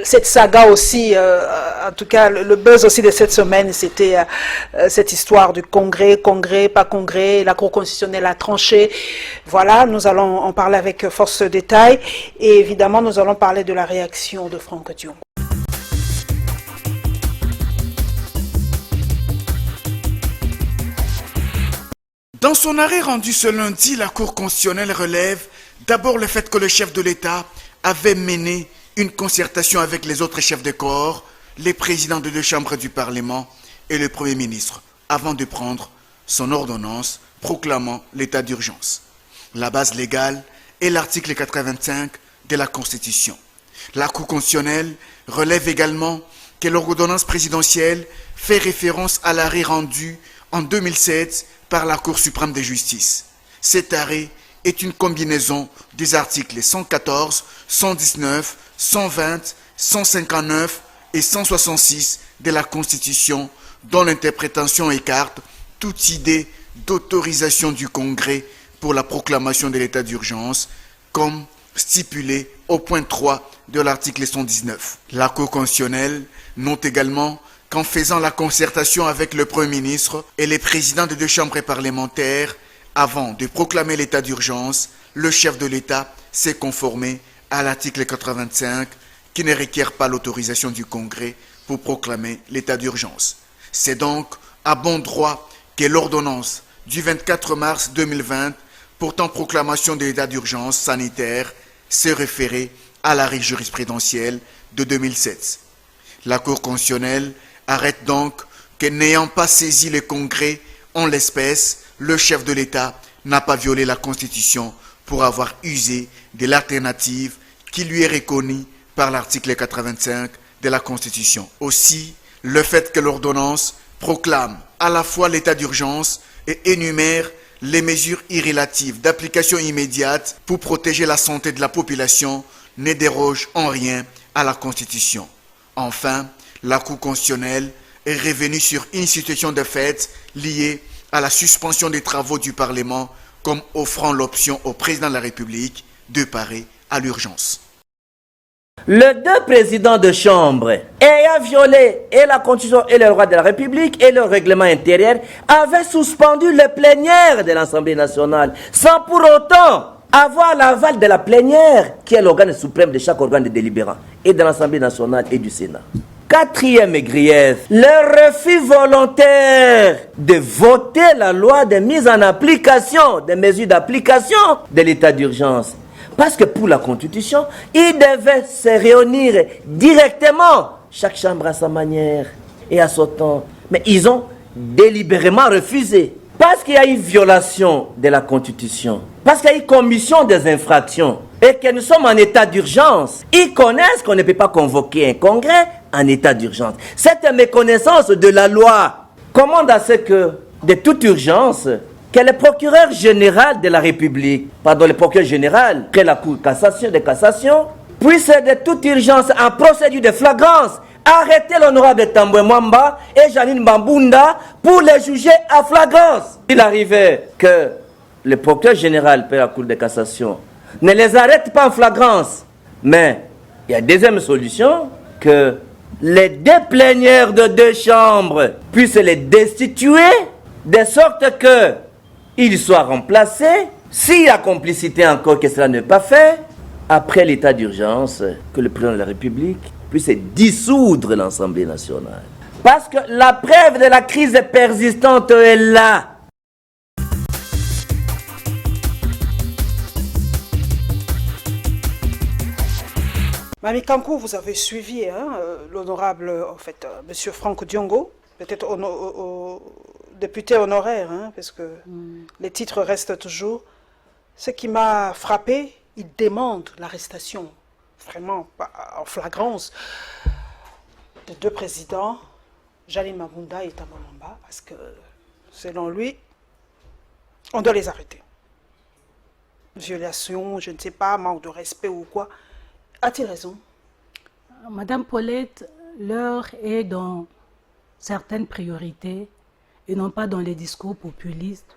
cette saga aussi, en tout cas le buzz aussi de cette semaine, c'était cette histoire du congrès, pas congrès, la Cour constitutionnelle a tranché. Voilà, nous allons en parler avec force de détail et évidemment nous allons parler de la réaction de Franck Diongo. Dans son arrêt rendu ce lundi, la Cour constitutionnelle relève d'abord le fait que le chef de l'État avait mené une concertation avec les autres chefs de corps, les présidents de 2 chambres du Parlement et le Premier ministre, avant de prendre son ordonnance proclamant l'état d'urgence. La base légale est l'article 85 de la Constitution. La Cour constitutionnelle relève également que l'ordonnance présidentielle fait référence à l'arrêt rendu en 2007 par la Cour suprême de justice. Cet arrêt est une combinaison des articles 114, 119, 120, 159 et 166 de la Constitution, dont l'interprétation écarte toute idée d'autorisation du Congrès pour la proclamation de l'état d'urgence, comme stipulé au point 3 de l'article 119. La Cour constitutionnelle note également qu'en faisant la concertation avec le Premier ministre et les présidents des 2 chambres parlementaires, avant de proclamer l'état d'urgence, le chef de l'État s'est conformé à l'article 85 qui ne requiert pas l'autorisation du Congrès pour proclamer l'état d'urgence. C'est donc à bon droit que l'ordonnance du 24 mars 2020 portant proclamation de l'état d'urgence sanitaire s'est référée à l'arrêt jurisprudentiel de 2007. La Cour constitutionnelle arrête donc que n'ayant pas saisi le Congrès en l'espèce, le chef de l'État n'a pas violé la Constitution pour avoir usé de l'alternative qui lui est reconnue par l'article 85 de la Constitution. Aussi, le fait que l'ordonnance proclame à la fois l'état d'urgence et énumère les mesures irrélatives d'application immédiate pour protéger la santé de la population ne déroge en rien à la Constitution. Enfin, la Cour constitutionnelle est revenue sur une situation de fait liée à la suspension des travaux du Parlement comme offrant l'option au président de la République de parer à l'urgence. Les 2 présidents de chambre ayant violé et la Constitution et le droit de la République et le règlement intérieur avaient suspendu le plénière de l'Assemblée nationale sans pour autant avoir l'aval de la plénière qui est l'organe suprême de chaque organe de délibérant et de l'Assemblée nationale et du Sénat. 4e grief, le refus volontaire de voter la loi de mise en application, des mesures d'application de l'état d'urgence. Parce que pour la Constitution, ils devaient se réunir directement, chaque chambre à sa manière et à son temps. Mais ils ont délibérément refusé. Parce qu'il y a eu violation de la Constitution, parce qu'il y a eu commission des infractions et que nous sommes en état d'urgence, ils connaissent qu'on ne peut pas convoquer un congrès en état d'urgence. Cette méconnaissance de la loi commande à ce que, de toute urgence, que le procureur général de la République, le procureur général, que la Cour de cassation, puisse de toute urgence en procédure de flagrance arrêter l'honorable Tambwe Mwamba et Janine Bambunda pour les juger à flagrance. Il arrivait que le procureur général de la Cour de cassation ne les arrête pas en flagrance, mais il y a deuxième solution, que les 2 plénières de 2 chambres puissent les destituer de sorte que ils soient remplacés. S'il y a complicité encore que cela n'est pas fait, après l'état d'urgence, que le président de la République puisse dissoudre l'Assemblée nationale. Parce que la preuve de la crise persistante est là. Mami Kankou, vous avez suivi l'honorable, monsieur Franck Diongo, peut-être au député honoraire, parce que les titres restent toujours. Ce qui m'a frappé, il demande l'arrestation, vraiment en flagrance, de 2 présidents, Janine Bambunda et Tambwe Mwamba, parce que, selon lui, on doit les arrêter. Violation, je ne sais pas, manque de respect ou quoi. A-t-il raison? Madame Paulette, l'heure est dans certaines priorités et non pas dans les discours populistes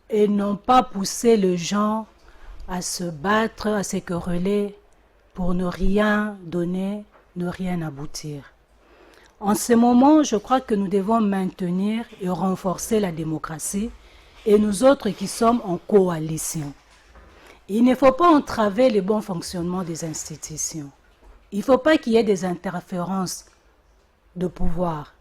et non pas pousser les gens à se battre, à se quereller pour ne rien donner, ne rien aboutir. En ce moment, je crois que nous devons maintenir et renforcer la démocratie et nous autres qui sommes en coalition. Il ne faut pas entraver le bon fonctionnement des institutions. Il ne faut pas qu'il y ait des interférences de pouvoir.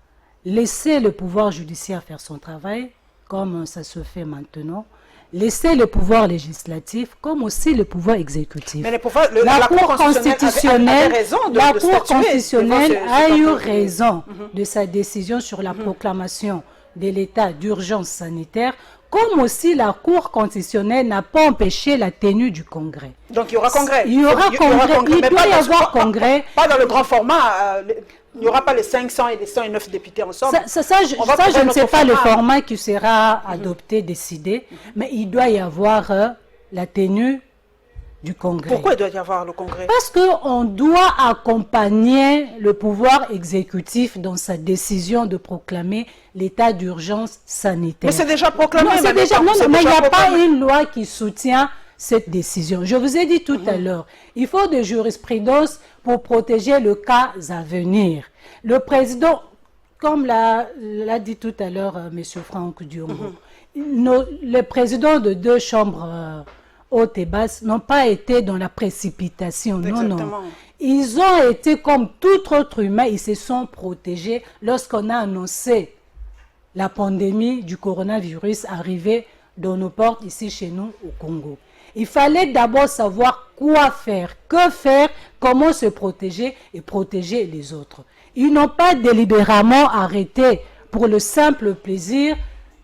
Laisser le pouvoir judiciaire faire son travail, comme ça se fait maintenant, laisser le pouvoir législatif comme aussi le pouvoir exécutif. Mais la Cour constitutionnelle a eu raison de sa décision sur la proclamation de l'état d'urgence sanitaire, comme aussi la Cour constitutionnelle n'a pas empêché la tenue du congrès. Donc il y aura congrès. Il doit y avoir congrès. Pas dans le grand format. Il n'y aura pas les 500 et les 109 députés ensemble. Ça, je ne sais pas le format qui sera adopté, décidé, mais il doit y avoir la tenue du congrès. Pourquoi il doit y avoir le congrès? Parce qu'on doit accompagner le pouvoir exécutif dans sa décision de proclamer l'état d'urgence sanitaire. Mais c'est déjà proclamé. Non, mais il n'y a pas une loi qui soutient cette décision. Je vous ai dit tout à l'heure, il faut de jurisprudence pour protéger le cas à venir. Le président, comme l'a dit tout à l'heure M. Franck Diongo, les présidents de deux chambres hautes et basses n'ont pas été dans la précipitation. Exactement. Non. Ils ont été comme tout autre humain, ils se sont protégés lorsqu'on a annoncé la pandémie du coronavirus arrivée dans nos portes ici chez nous au Congo. Il fallait d'abord savoir quoi faire, que faire, comment se protéger et protéger les autres. Ils n'ont pas délibérément arrêté pour le simple plaisir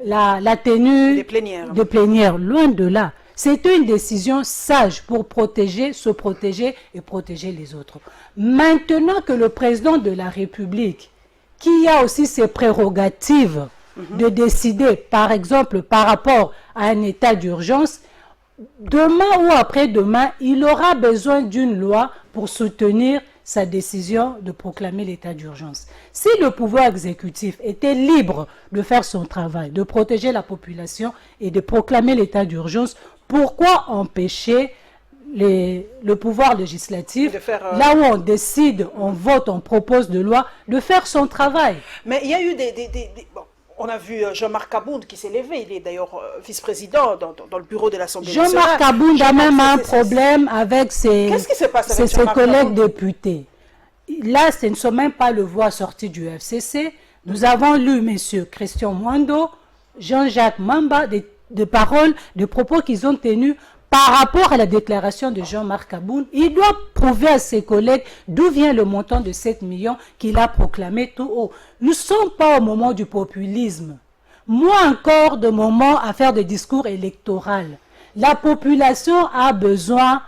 la tenue de plénière. Loin de là. C'était une décision sage pour se protéger et protéger les autres. Maintenant que le président de la République, qui a aussi ses prérogatives de décider, par exemple, par rapport à un état d'urgence, demain ou après-demain, il aura besoin d'une loi pour soutenir sa décision de proclamer l'état d'urgence. Si le pouvoir exécutif était libre de faire son travail, de protéger la population et de proclamer l'état d'urgence, pourquoi empêcher le pouvoir législatif, là où on décide, on vote, on propose de loi, de faire son travail? Mais il y a eu bon, on a vu Jean-Marc Kabound qui s'est levé, il est d'ailleurs vice-président dans le bureau de l'Assemblée nationale. Jean-Marc Kabound a même un problème avec ses collègues députés. Là, ce ne sont même pas le voix sorti du FCC. Nous avons lu M. Christian Mwando, Jean-Jacques Mamba, des paroles, des propos qu'ils ont tenus par rapport à la déclaration de Jean-Marc Kabound. Il doit prouver à ses collègues d'où vient le montant de 7 millions qu'il a proclamé tout haut. Nous ne sommes pas au moment du populisme. Moins encore de moment à faire des discours électoraux. La population a besoin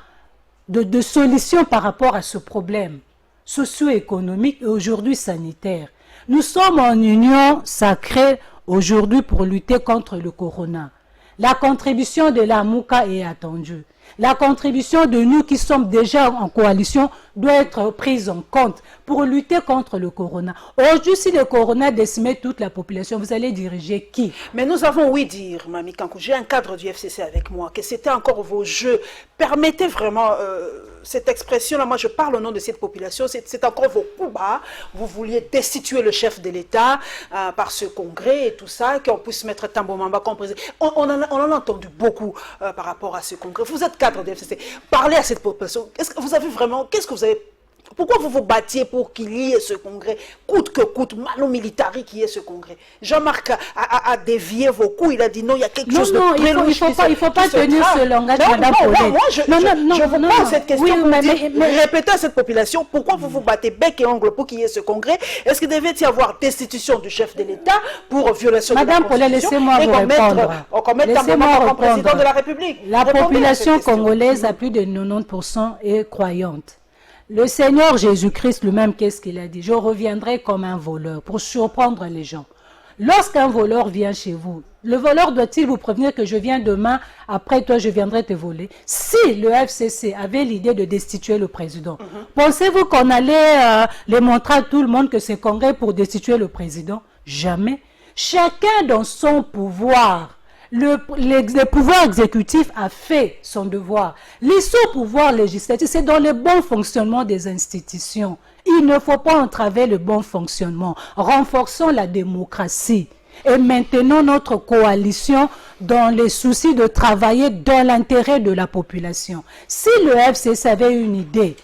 de solutions par rapport à ce problème socio-économique et aujourd'hui sanitaire. Nous sommes en union sacrée aujourd'hui pour lutter contre le corona. La contribution de la MOUCA est attendue. La contribution de nous qui sommes déjà en coalition doit être prise en compte pour lutter contre le corona. Aujourd'hui, si le corona décimait toute la population, vous allez diriger qui? Mais nous avons ouï dire, Mami Kankou, j'ai un cadre du FCC avec moi, que c'était encore vos jeux. Permettez vraiment cette expression-là, moi je parle au nom de cette population, c'est encore vos coups bas. Vous vouliez destituer le chef de l'État par ce congrès et tout ça, qu'on puisse mettre Tambo Mamba comme président. On en a entendu beaucoup par rapport à ce congrès. Vous êtes cadre du FCC. Parlez à cette population. Est-ce que vous avez vraiment... Pourquoi vous vous battiez pour qu'il y ait ce congrès, coûte que coûte, mano militari qu'il y ait ce congrès? Jean-Marc a dévié vos coups, il a dit non, il y a quelque chose de très louche. Il ne faut pas tenir ce langage, Madame Paulette. Moi, je vous pose cette question mais répétez à cette population, pourquoi vous vous battez bec et ongle pour qu'il y ait ce congrès? Est-ce qu'il devait y avoir destitution du chef de l'État pour violation de la Constitution? Madame Paulette, laissez-moi vous répondre. Laissez-moi comme président de la République. La population congolaise à plus de 90% est croyante. Le Seigneur Jésus-Christ lui-même, qu'est-ce qu'il a dit? Je reviendrai comme un voleur pour surprendre les gens. Lorsqu'un voleur vient chez vous, le voleur doit-il vous prévenir que je viens demain, après toi je viendrai te voler? Si le FCC avait l'idée de destituer le président, pensez-vous qu'on allait les montrer à tout le monde que c'est congrès pour destituer le président? Jamais. Chacun dans son pouvoir. Le pouvoir exécutif a fait son devoir. Les sous-pouvoirs législatifs, c'est dans le bon fonctionnement des institutions. Il ne faut pas entraver le bon fonctionnement. Renforçons la démocratie. Et maintenons notre coalition dans les soucis de travailler dans l'intérêt de la population. Si le FCC avait une idée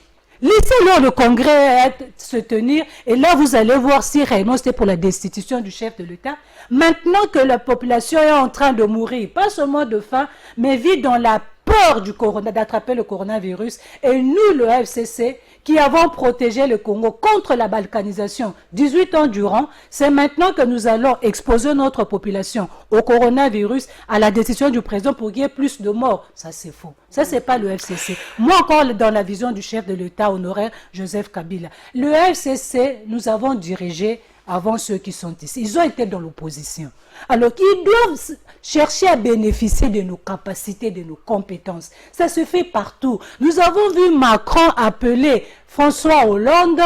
Laissez-leur le congrès se tenir et là vous allez voir si réellement c'était pour la destitution du chef de l'État. Maintenant que la population est en train de mourir, pas seulement de faim, mais vit dans la peur d'attraper le coronavirus. Et nous, le FCC, qui avons protégé le Congo contre la balkanisation 18 ans durant, c'est maintenant que nous allons exposer notre population au coronavirus, à la décision du président pour qu'il y ait plus de morts. Ça, c'est faux. Ça, c'est pas le FCC. Moi, encore dans la vision du chef de l'État honoraire, Joseph Kabila. Le FCC, nous avons dirigé avant ceux qui sont ici. Ils ont été dans l'opposition. Alors qu'ils doivent chercher à bénéficier de nos capacités, de nos compétences. Ça se fait partout. Nous avons vu Macron appeler François Hollande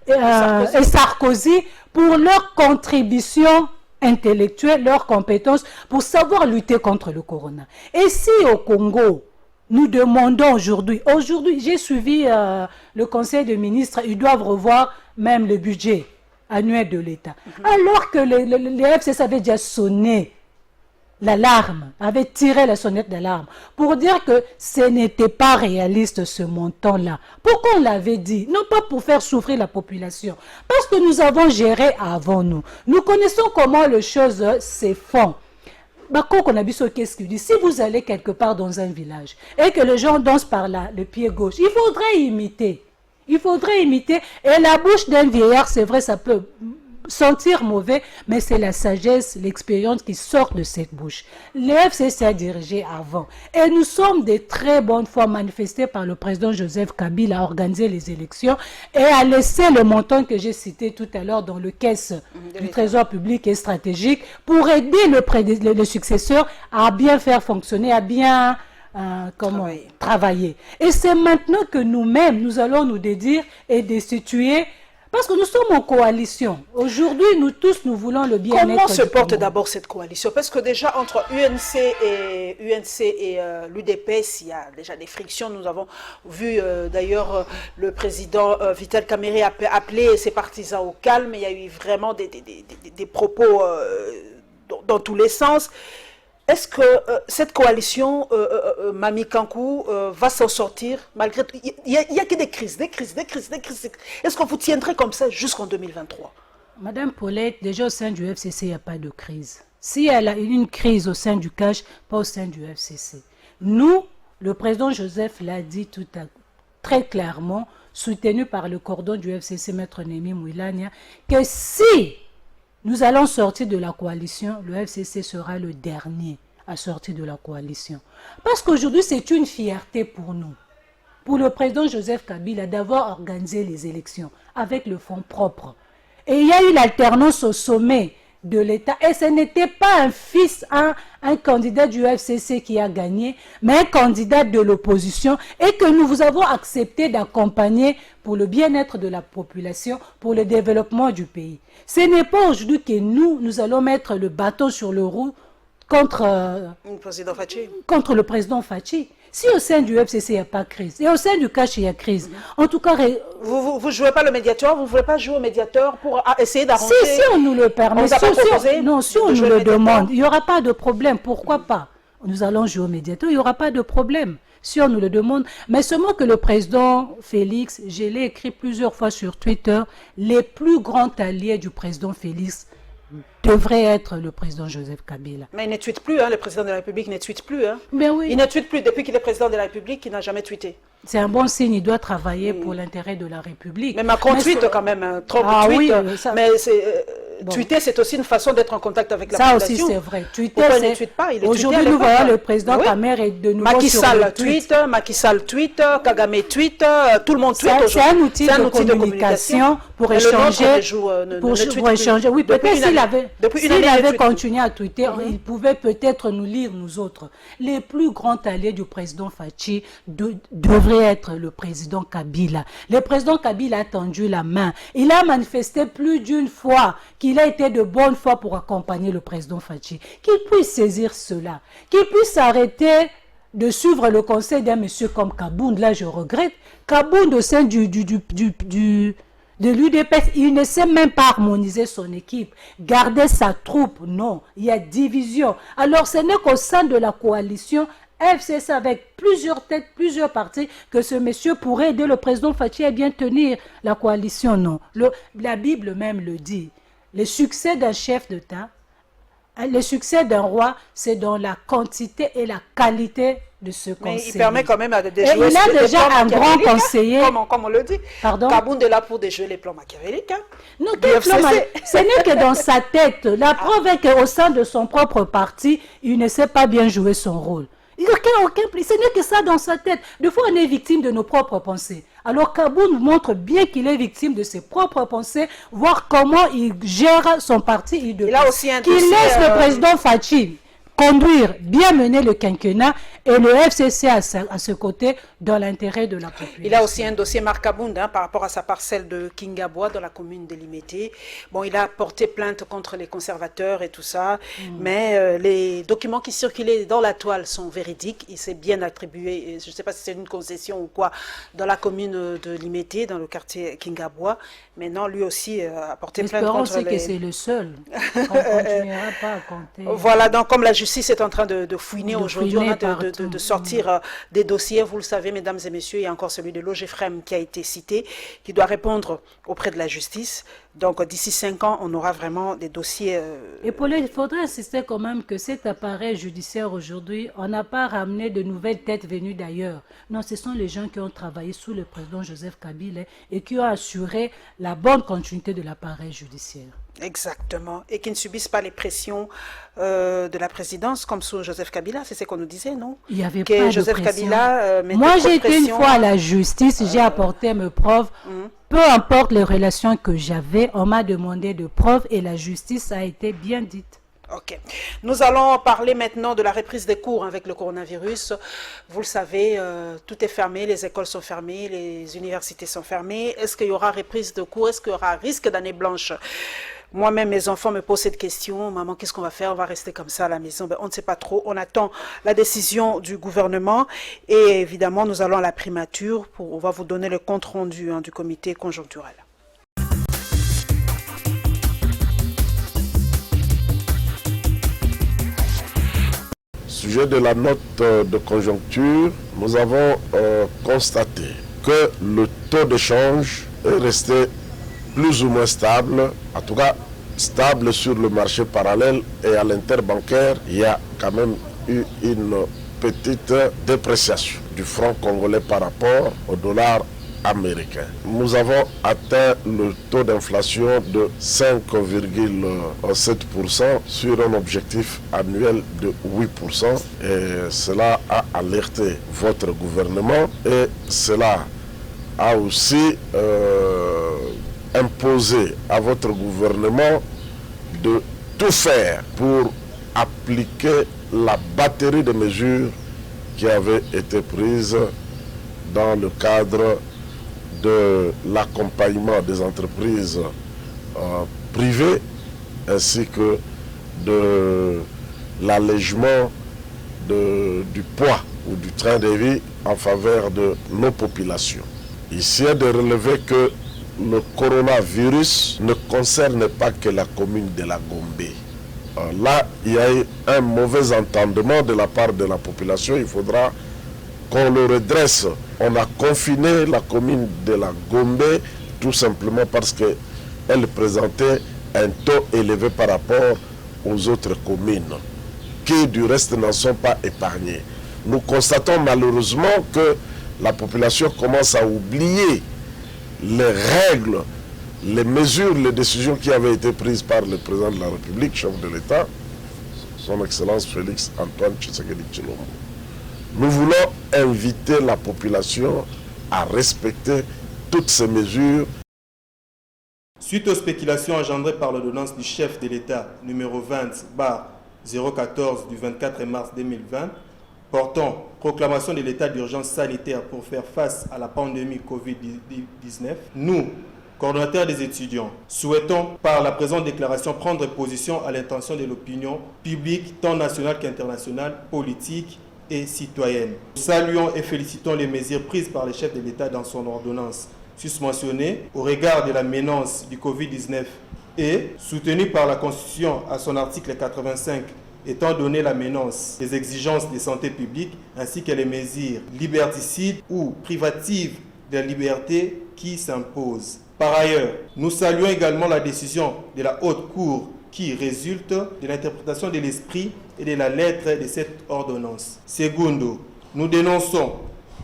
et Sarkozy pour leur contribution intellectuelle, leurs compétences, pour savoir lutter contre le corona. Et si au Congo, nous demandons aujourd'hui, j'ai suivi le Conseil des ministres, ils doivent revoir même le budget annuel de l'État. Alors que les FCC avaient déjà sonné l'alarme, avaient tiré la sonnette d'alarme pour dire que ce n'était pas réaliste ce montant-là. Pourquoi on l'avait dit? Non pas pour faire souffrir la population, parce que nous avons géré avant nous. Nous connaissons comment les choses se font. Qu'est-ce qu'il dit? Si vous allez quelque part dans un village et que les gens dansent par le pied gauche, il faudrait imiter. Il faudrait imiter. Et la bouche d'un vieillard, c'est vrai, ça peut sentir mauvais, mais c'est la sagesse, l'expérience qui sort de cette bouche. Le FCC a dirigé avant. Et nous sommes des très bonnes fois manifestés par le président Joseph Kabila à organiser les élections et à laisser le montant que j'ai cité tout à l'heure dans le caisse du Trésor public et stratégique pour aider le successeur à bien faire fonctionner, à bien travailler. Et c'est maintenant que nous-mêmes, nous allons nous dédire et destituer, parce que nous sommes en coalition. Aujourd'hui, nous tous, nous voulons le bien-être. Comment se porte d'abord cette coalition? Parce que déjà, entre UNC et l'UDPS, il y a déjà des frictions. Nous avons vu d'ailleurs le président Vital Kamerhe appeler ses partisans au calme. Il y a eu vraiment des propos dans tous les sens. Est-ce que cette coalition, Mami Kankou, va s'en sortir malgré tout? Il n'y a que des crises. Est-ce qu'on vous tiendrait comme ça jusqu'en 2023? Madame Paulette, déjà au sein du FCC, il n'y a pas de crise. S'il y a une crise au sein du CACH, pas au sein du FCC. Nous, le président Joseph l'a dit très clairement, soutenu par le cordon du FCC, Maître Némi Mouilania, que si nous allons sortir de la coalition, le FCC sera le dernier à sortir de la coalition. Parce qu'aujourd'hui, c'est une fierté pour nous, pour le président Joseph Kabila, d'avoir organisé les élections avec le fonds propre. Et il y a eu l'alternance au sommet de l'État. Et ce n'était pas un candidat du FCC qui a gagné, mais un candidat de l'opposition, et que nous vous avons accepté d'accompagner pour le bien-être de la population, pour le développement du pays. Ce n'est pas aujourd'hui que nous allons mettre le bâton sur le roue contre le président Fachi. Si au sein du FCC, il n'y a pas de crise, et au sein du CACH, il y a crise, en tout cas... Vous ne jouez pas le médiateur? Vous ne voulez pas jouer au médiateur pour essayer d'arranger? Si on nous le permet, si on nous le demande, il n'y aura pas de problème. Pourquoi pas? Nous allons jouer au médiateur, il n'y aura pas de problème. Si on nous le demande, mais seulement que le président Félix, je l'ai écrit plusieurs fois sur Twitter, les plus grands alliés du président Félix devrait être le président Joseph Kabila. Mais il ne tweete plus, le président de la République ne tweete plus. Ben oui. Il ne tweete plus depuis qu'il est président de la République, il n'a jamais tweeté. C'est un bon signe, il doit travailler pour l'intérêt de la République. Mais Macron tweete quand même, Trump tweete. Oui, mais tweeter, c'est aussi une façon d'être en contact avec la population. Ça aussi, c'est vrai. Tweeter, il ne tweete pas. Aujourd'hui, nous voyons le président Kamerhe est de nouveau Macky sur Sall le tweet. Macky Sall tweet, Kagame tweet, tout le monde tweet aujourd'hui. C'est un outil de communication pour échanger. Pour échanger. Oui, peut-être s'il avait continué à tweeter, il pouvait peut-être nous lire, nous autres. Les plus grands alliés du président Fachi devraient être le président Kabila. Le président Kabila a tendu la main. Il a manifesté plus d'une fois qu'il a été de bonne foi pour accompagner le président Fachi. Qu'il puisse saisir cela. Qu'il puisse arrêter de suivre le conseil d'un monsieur comme Kabound. Là, je regrette. Kabound, au sein de l'UDPS, il ne sait même pas harmoniser son équipe, garder sa troupe. Non, il y a division. Alors, ce n'est qu'au sein de la coalition, FCC avec plusieurs têtes, plusieurs partis, que ce monsieur pourrait aider le président Fachi à bien tenir la coalition. Non. La Bible même le dit. Le succès d'un chef d'État, le succès d'un roi, c'est dans la quantité et la qualité de ce conseiller. Mais il permet quand même de déjouer. Il a déjà un grand conseiller. Comme on le dit. Pardon. Kabound est là pour déjouer les plans machiavéliques. Hein. Non, ce n'est que dans sa tête. La preuve est qu'au sein de son propre parti, il ne sait pas bien jouer son rôle. Il n'y a aucun pli. Ce n'est que ça dans sa tête. Des fois, on est victime de nos propres pensées. Alors, Kabound montre bien qu'il est victime de ses propres pensées, voir comment il gère son parti. Il a aussi un qu'il laisse le président Fachi conduire, bien mener le quinquennat et le FCC à ce côté dans l'intérêt de la population. Il a aussi un dossier Marc Kabound par rapport à sa parcelle de Kingabois dans la commune de Limete. Bon, il a porté plainte contre les conservateurs et tout ça, mais les documents qui circulaient dans la toile sont véridiques. Il s'est bien attribué, je ne sais pas si c'est une concession ou quoi, dans la commune de Limete, dans le quartier Kingabois. Mais non, lui aussi a porté plainte contre les... que c'est le seul. On ne continuera pas à compter. Voilà, donc comme la justice est en train de fouiner aujourd'hui, on a de sortir des dossiers. Vous le savez, mesdames et messieurs, il y a encore celui de Logefrem qui a été cité, qui doit répondre auprès de la justice. Donc d'ici 5 ans, on aura vraiment des dossiers... Et Paulette, il faudrait insister quand même que cet appareil judiciaire aujourd'hui, on n'a pas ramené de nouvelles têtes venues d'ailleurs. Non, ce sont les gens qui ont travaillé sous le président Joseph Kabila et qui ont assuré la bonne continuité de l'appareil judiciaire. Exactement. Et qui ne subissent pas les pressions de la présidence, comme sous Joseph Kabila, c'est ce qu'on nous disait, non? Il n'y avait pas Joseph de pression. Kabila Moi, j'ai été une fois à la justice, j'ai apporté mes preuves. Peu importe les relations que j'avais, on m'a demandé de preuves et la justice a été bien dite. Ok. Nous allons parler maintenant de la reprise des cours avec le coronavirus. Vous le savez, tout est fermé, les écoles sont fermées, les universités sont fermées. Est-ce qu'il y aura reprise de cours? Est-ce qu'il y aura risque d'année blanche? Moi-même, mes enfants me posent cette question. Maman, qu'est-ce qu'on va faire? On va rester comme ça à la maison? On ne sait pas trop. On attend la décision du gouvernement. Et évidemment, nous allons à la primature. On va vous donner le compte-rendu du comité conjoncturel. Sujet de la note de conjoncture, nous avons constaté que le taux de change est resté plus ou moins stable, en tout cas stable sur le marché parallèle et à l'interbancaire, il y a quand même eu une petite dépréciation du franc congolais par rapport au dollar américain. Nous avons atteint le taux d'inflation de 5,7% sur un objectif annuel de 8%. Et cela a alerté votre gouvernement et cela a aussi imposé à votre gouvernement de tout faire pour appliquer la batterie de mesures qui avaient été prises dans le cadre de l'accompagnement des entreprises privées ainsi que de l'allègement du poids ou du train de vie en faveur de nos populations. Ici est de relever que le coronavirus ne concerne pas que la commune de la Gombe. Là, il y a eu un mauvais entendement de la part de la population. Il faudra qu'on le redresse. On a confiné la commune de la Gombe tout simplement parce qu'elle présentait un taux élevé par rapport aux autres communes, qui du reste n'en sont pas épargnées. Nous constatons malheureusement que la population commence à oublier les règles, les mesures, les décisions qui avaient été prises par le président de la République, chef de l'État, son Excellence Félix Antoine Tshisekedi Tshilombo. Nous voulons inviter la population à respecter toutes ces mesures. Suite aux spéculations engendrées par l'ordonnance du chef de l'État numéro 20/014 du 24 mars 2020, portant proclamation de l'état d'urgence sanitaire pour faire face à la pandémie Covid-19, nous, coordonnateurs des étudiants, souhaitons par la présente déclaration prendre position à l'intention de l'opinion publique, tant nationale qu'internationale, politique et citoyenne. Nous saluons et félicitons les mesures prises par le chef de l'État dans son ordonnance susmentionnée au regard de la menace du Covid-19 et soutenues par la Constitution à son article 85 étant donné la menace des exigences de santé publique ainsi que les mesures liberticides ou privatives de la liberté qui s'imposent. Par ailleurs, nous saluons également la décision de la Haute Cour qui résulte de l'interprétation de l'esprit et de la lettre de cette ordonnance. Segundo, nous dénonçons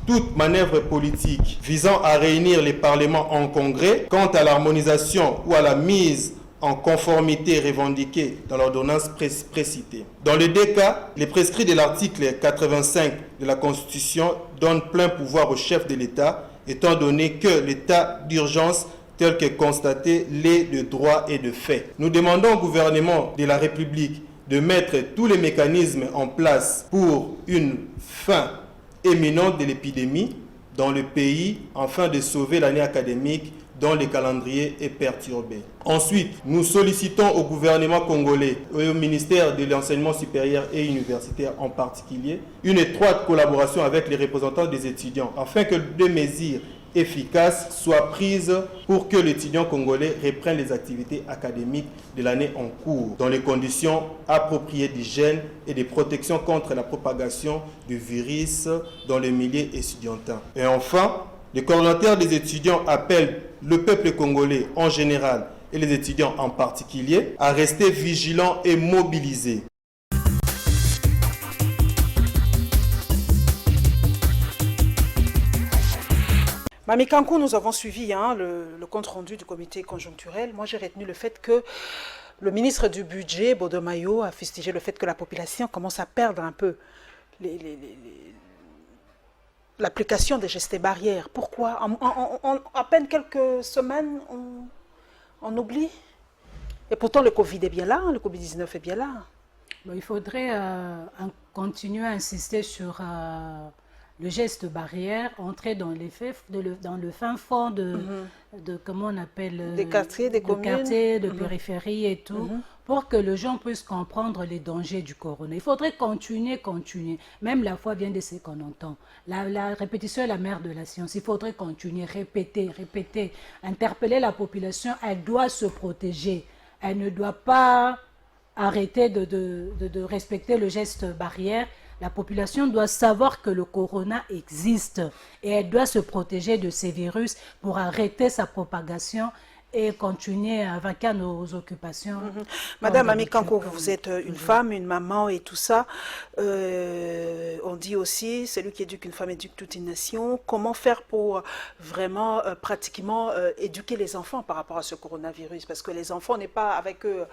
toute manœuvre politique visant à réunir les parlements en congrès quant à l'harmonisation ou à la mise en conformité revendiquée dans l'ordonnance précitée. Dans les deux cas, les prescrits de l'article 85 de la Constitution donnent plein pouvoir au chef de l'État, étant donné que l'état d'urgence tel que constaté l'est de droit et de fait. Nous demandons au gouvernement de la République de mettre tous les mécanismes en place pour une fin imminente de l'épidémie dans le pays afin de sauver l'année académique dont le calendrier est perturbé. Ensuite, nous sollicitons au gouvernement congolais et au ministère de l'Enseignement supérieur et universitaire en particulier une étroite collaboration avec les représentants des étudiants afin que des mesures efficaces soient prises pour que l'étudiant congolais reprenne les activités académiques de l'année en cours dans les conditions appropriées d'hygiène et de protection contre la propagation du virus dans les milieux étudiantins. Et enfin, le coordonnateur des étudiants appelle le peuple congolais en général et les étudiants en particulier à rester vigilants et mobilisés. Mami Kankou, nous avons suivi le compte-rendu du comité conjoncturel. Moi, j'ai retenu le fait que le ministre du Budget, Bodomayo, a fustigé le fait que la population commence à perdre un peu l'application des gestes barrières. Pourquoi? En à peine quelques semaines, on oublie. Et pourtant, le Covid est bien là, le Covid-19 est bien là. Bon, il faudrait continuer à insister sur le geste barrière, entrer dans les faits, dans le fin fond de comment on appelle des quartiers, des communes, quartiers, de périphérie et tout, pour que les gens puissent comprendre les dangers du corona. Il faudrait continuer. Même la foi vient de ce qu'on entend. La répétition est la mère de la science. Il faudrait continuer, répéter, interpeller la population. Elle doit se protéger. Elle ne doit pas arrêter de respecter le geste barrière. La population doit savoir que le corona existe et elle doit se protéger de ces virus pour arrêter sa propagation et continuer à vaquer nos occupations. Madame Mami Kankou, vous êtes une femme, une maman et tout ça. On dit aussi, celui qui éduque une femme éduque toute une nation. Comment faire pour vraiment, pratiquement, éduquer les enfants par rapport à ce coronavirus? Parce que les enfants, on n'est pas avec eux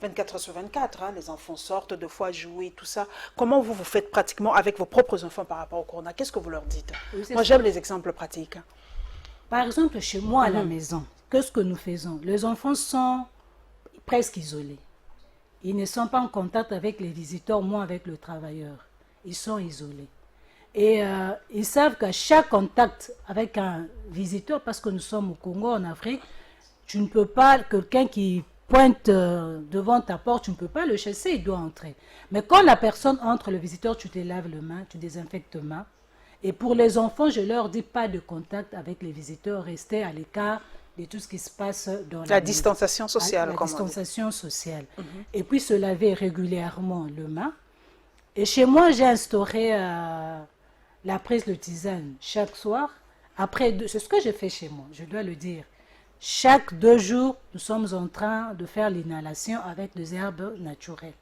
24 sur 24, les enfants sortent, 2 fois jouer, tout ça. Comment vous faites pratiquement avec vos propres enfants par rapport au corona? Qu'est-ce que vous leur dites? Moi, j'aime les exemples pratiques. Par exemple, chez moi à la maison, qu'est-ce que nous faisons? Les enfants sont presque isolés. Ils ne sont pas en contact avec les visiteurs, moins avec le travailleur. Ils sont isolés. Et ils savent qu'à chaque contact avec un visiteur, parce que nous sommes au Congo, en Afrique, tu ne peux pas, quelqu'un qui pointe devant ta porte, tu ne peux pas le chasser, il doit entrer. Mais quand la personne entre, le visiteur, tu te laves les mains, tu désinfectes les mains. Et pour les enfants, je leur dis pas de contact avec les visiteurs, restez à l'écart de tout ce qui se passe dans la distanciation sociale. La distanciation sociale. Et puis se laver régulièrement les mains. Et chez moi, j'ai instauré la prise de tisane chaque soir. Après, c'est ce que je fais chez moi, je dois le dire. Chaque 2 jours, nous sommes en train de faire l'inhalation avec des herbes naturelles.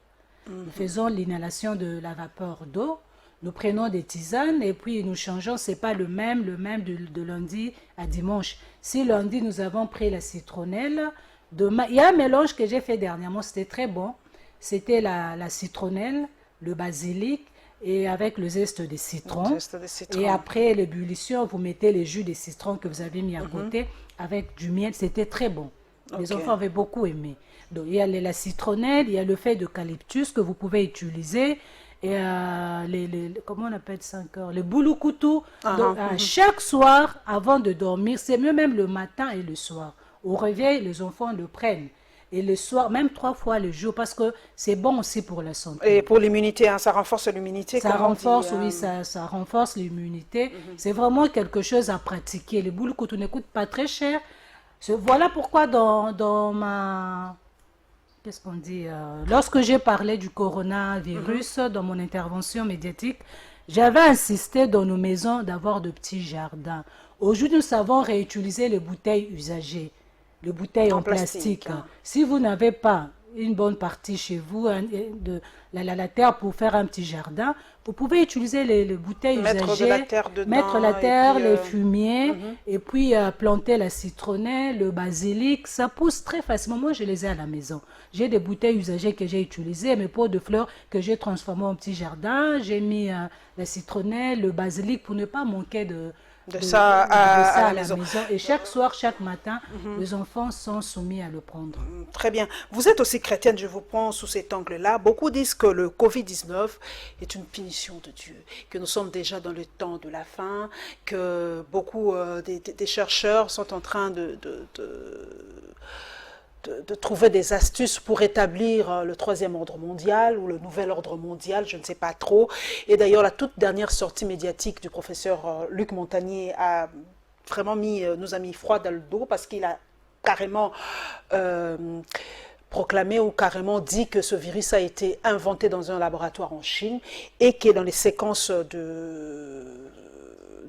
Nous faisons l'inhalation de la vapeur d'eau. Nous prenons des tisanes et puis nous changeons. Ce n'est pas le même de lundi à dimanche. Si lundi, nous avons pris la citronnelle, demain, il y a un mélange que j'ai fait dernièrement, c'était très bon. C'était la citronnelle, le basilic et avec le zeste de citron. Et après l'ébullition, vous mettez les jus de citron que vous avez mis à côté avec du miel. C'était très bon. Les enfants avaient beaucoup aimé. Donc, il y a la citronnelle, il y a le feuille d'eucalyptus que vous pouvez utiliser. Et comment on appelle ça encore? Le boulou-coutou. Chaque soir, avant de dormir, c'est mieux même le matin et le soir. Au réveil, les enfants le prennent. Et le soir, même 3 fois le jour, parce que c'est bon aussi pour la santé. Et pour l'immunité, ça renforce l'immunité. Ça renforce, oui, ça renforce l'immunité. C'est vraiment quelque chose à pratiquer. Le boulou-coutou ne coûte pas très cher. Voilà pourquoi dans qu'est-ce qu'on dit, lorsque j'ai parlé du coronavirus dans mon intervention médiatique, j'avais insisté dans nos maisons d'avoir de petits jardins. Aujourd'hui, nous savons réutiliser les bouteilles usagées, les bouteilles en plastique. Si vous n'avez pas une bonne partie chez vous de la terre pour faire un petit jardin, vous pouvez utiliser les bouteilles usagées, mettre la terre, les fumiers, et puis planter la citronnelle, le basilic. Ça pousse très facilement. Moi, je les ai à la maison. J'ai des bouteilles usagées que j'ai utilisées, mes pots de fleurs que j'ai transformés en petit jardin. J'ai mis la citronnelle, le basilic pour ne pas manquer de ça à la maison. Et chaque soir, chaque matin, les enfants sont soumis à le prendre. Très bien. Vous êtes aussi chrétienne, je vous prends sous cet angle-là. Beaucoup disent que le Covid-19 est une punition de Dieu, que nous sommes déjà dans le temps de la fin, que beaucoup des chercheurs sont en train de trouver des astuces pour établir le troisième ordre mondial ou le nouvel ordre mondial, je ne sais pas trop. Et d'ailleurs, la toute dernière sortie médiatique du professeur Luc Montagnier a vraiment nous a mis froid dans le dos parce qu'il a carrément proclamé ou carrément dit que ce virus a été inventé dans un laboratoire en Chine et que dans les séquences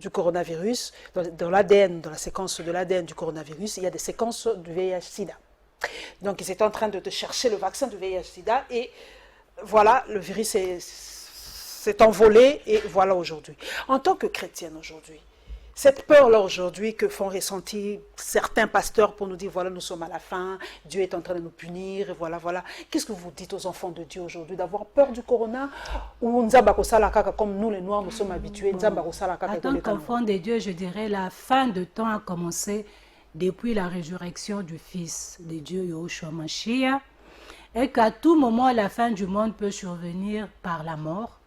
du coronavirus, dans l'ADN, dans la séquence de l'ADN du coronavirus, il y a des séquences du VIH-Sida. Donc, ils étaient en train de chercher le vaccin du VIH-Sida et voilà, le virus s'est envolé et voilà aujourd'hui. En tant que chrétienne aujourd'hui, cette peur-là aujourd'hui que font ressentir certains pasteurs pour nous dire voilà, nous sommes à la fin, Dieu est en train de nous punir, et voilà, voilà. Qu'est-ce que vous dites aux enfants de Dieu aujourd'hui, d'avoir peur du corona ou comme nous les Noirs nous sommes habitués? En tant qu'enfant de Dieu, je dirais la fin de temps a commencé depuis la résurrection du Fils de Dieu, Yahushua Mashiach, et qu'à tout moment, la fin du monde peut survenir par la mort,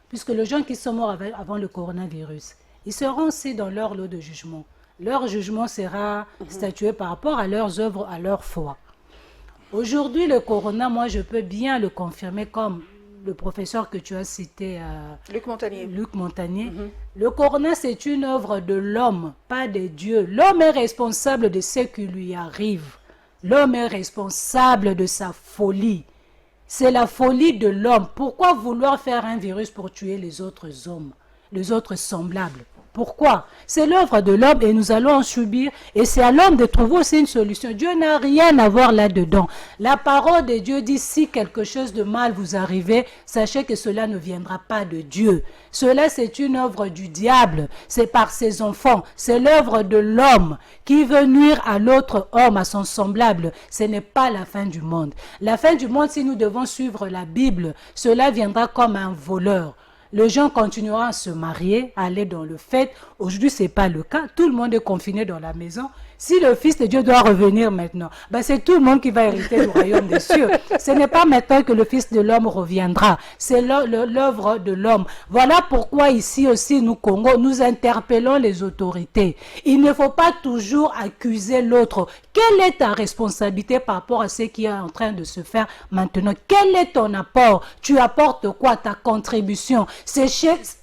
puisque les gens qui sont morts avant le coronavirus, ils seront aussi dans leur lot de jugement. Leur jugement sera statué par rapport à leurs œuvres, à leur foi. Aujourd'hui, le corona, moi, je peux bien le confirmer comme le professeur que tu as cité, Luc Montagnier. Le corona, c'est une œuvre de l'homme, pas de Dieu. L'homme est responsable de ce qui lui arrive. L'homme est responsable de sa folie. C'est la folie de l'homme. Pourquoi vouloir faire un virus pour tuer les autres hommes, les autres semblables? Pourquoi? C'est l'œuvre de l'homme et nous allons en subir. Et c'est à l'homme de trouver aussi une solution. Dieu n'a rien à voir là-dedans. La parole de Dieu dit, si quelque chose de mal vous arrive, sachez que cela ne viendra pas de Dieu. Cela, c'est une œuvre du diable. C'est par ses enfants. C'est l'œuvre de l'homme qui veut nuire à l'autre homme, à son semblable. Ce n'est pas la fin du monde. La fin du monde, si nous devons suivre la Bible, cela viendra comme un voleur. Les gens continueront à se marier, à aller dans le fête. Aujourd'hui, ce n'est pas le cas. Tout le monde est confiné dans la maison. Si le Fils de Dieu doit revenir maintenant, c'est tout le monde qui va hériter du royaume des cieux. Ce n'est pas maintenant que le Fils de l'homme reviendra. C'est l'œuvre de l'homme. Voilà pourquoi ici aussi, nous, Congo, nous interpellons les autorités. Il ne faut pas toujours accuser l'autre. Quelle est ta responsabilité par rapport à ce qui est en train de se faire maintenant? Quel est ton apport? Tu apportes quoi? Ta contribution?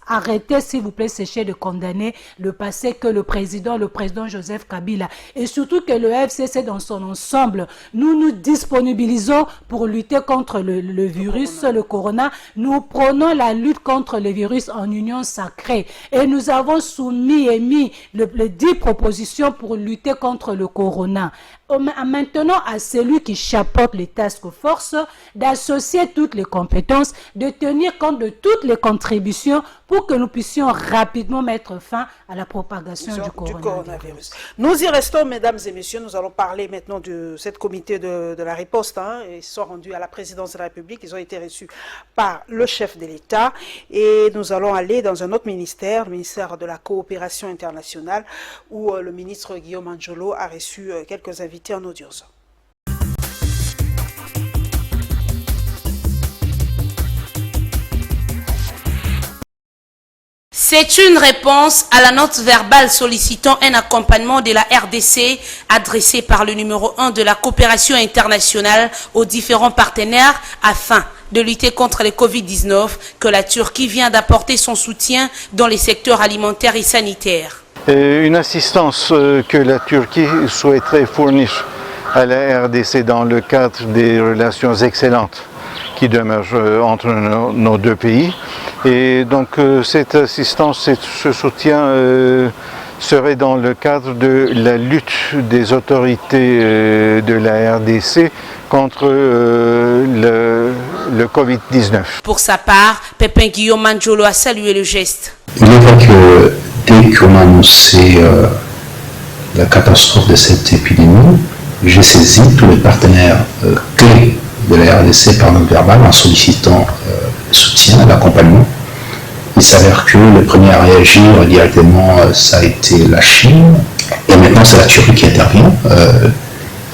Arrêtez, s'il vous plaît, cessez de condamner le passé que le président Joseph Kabila et surtout que le FCC dans son ensemble, nous nous disponibilisons pour lutter contre le virus, le corona. Nous prenons la lutte contre le virus en union sacrée et nous avons soumis et mis les 10 propositions pour lutter contre le corona. Maintenant, à celui qui chapeaute les task force d'associer toutes les compétences, de tenir compte de toutes les contributions pour que nous puissions rapidement mettre fin à la propagation du coronavirus. Nous y restons, mesdames et messieurs. Nous allons parler maintenant de cette comité de la riposte. Ils sont rendus à la présidence de la République. Ils ont été reçus par le chef de l'État. Et nous allons aller dans un autre ministère, le ministère de la Coopération internationale, où le ministre Guillaume Anjolo a reçu quelques invités en audience. C'est une réponse à la note verbale sollicitant un accompagnement de la RDC adressée par le numéro 1 de la coopération internationale aux différents partenaires afin de lutter contre le Covid-19 que la Turquie vient d'apporter son soutien dans les secteurs alimentaires et sanitaires. Une assistance que la Turquie souhaiterait fournir à la RDC dans le cadre des relations excellentes qui demeurent entre nos deux pays. Et donc cette assistance, ce soutien serait dans le cadre de la lutte des autorités de la RDC contre le Covid-19. Pour sa part, Pépin Guillaume Manjolo a salué le geste. Il est vrai que dès qu'on a annoncé la catastrophe de cette épidémie, j'ai saisi tous les partenaires clés de la RDC par non verbal en sollicitant le soutien, l'accompagnement. Il s'avère que le premier à réagir directement, ça a été la Chine. Et maintenant, c'est la Turquie qui intervient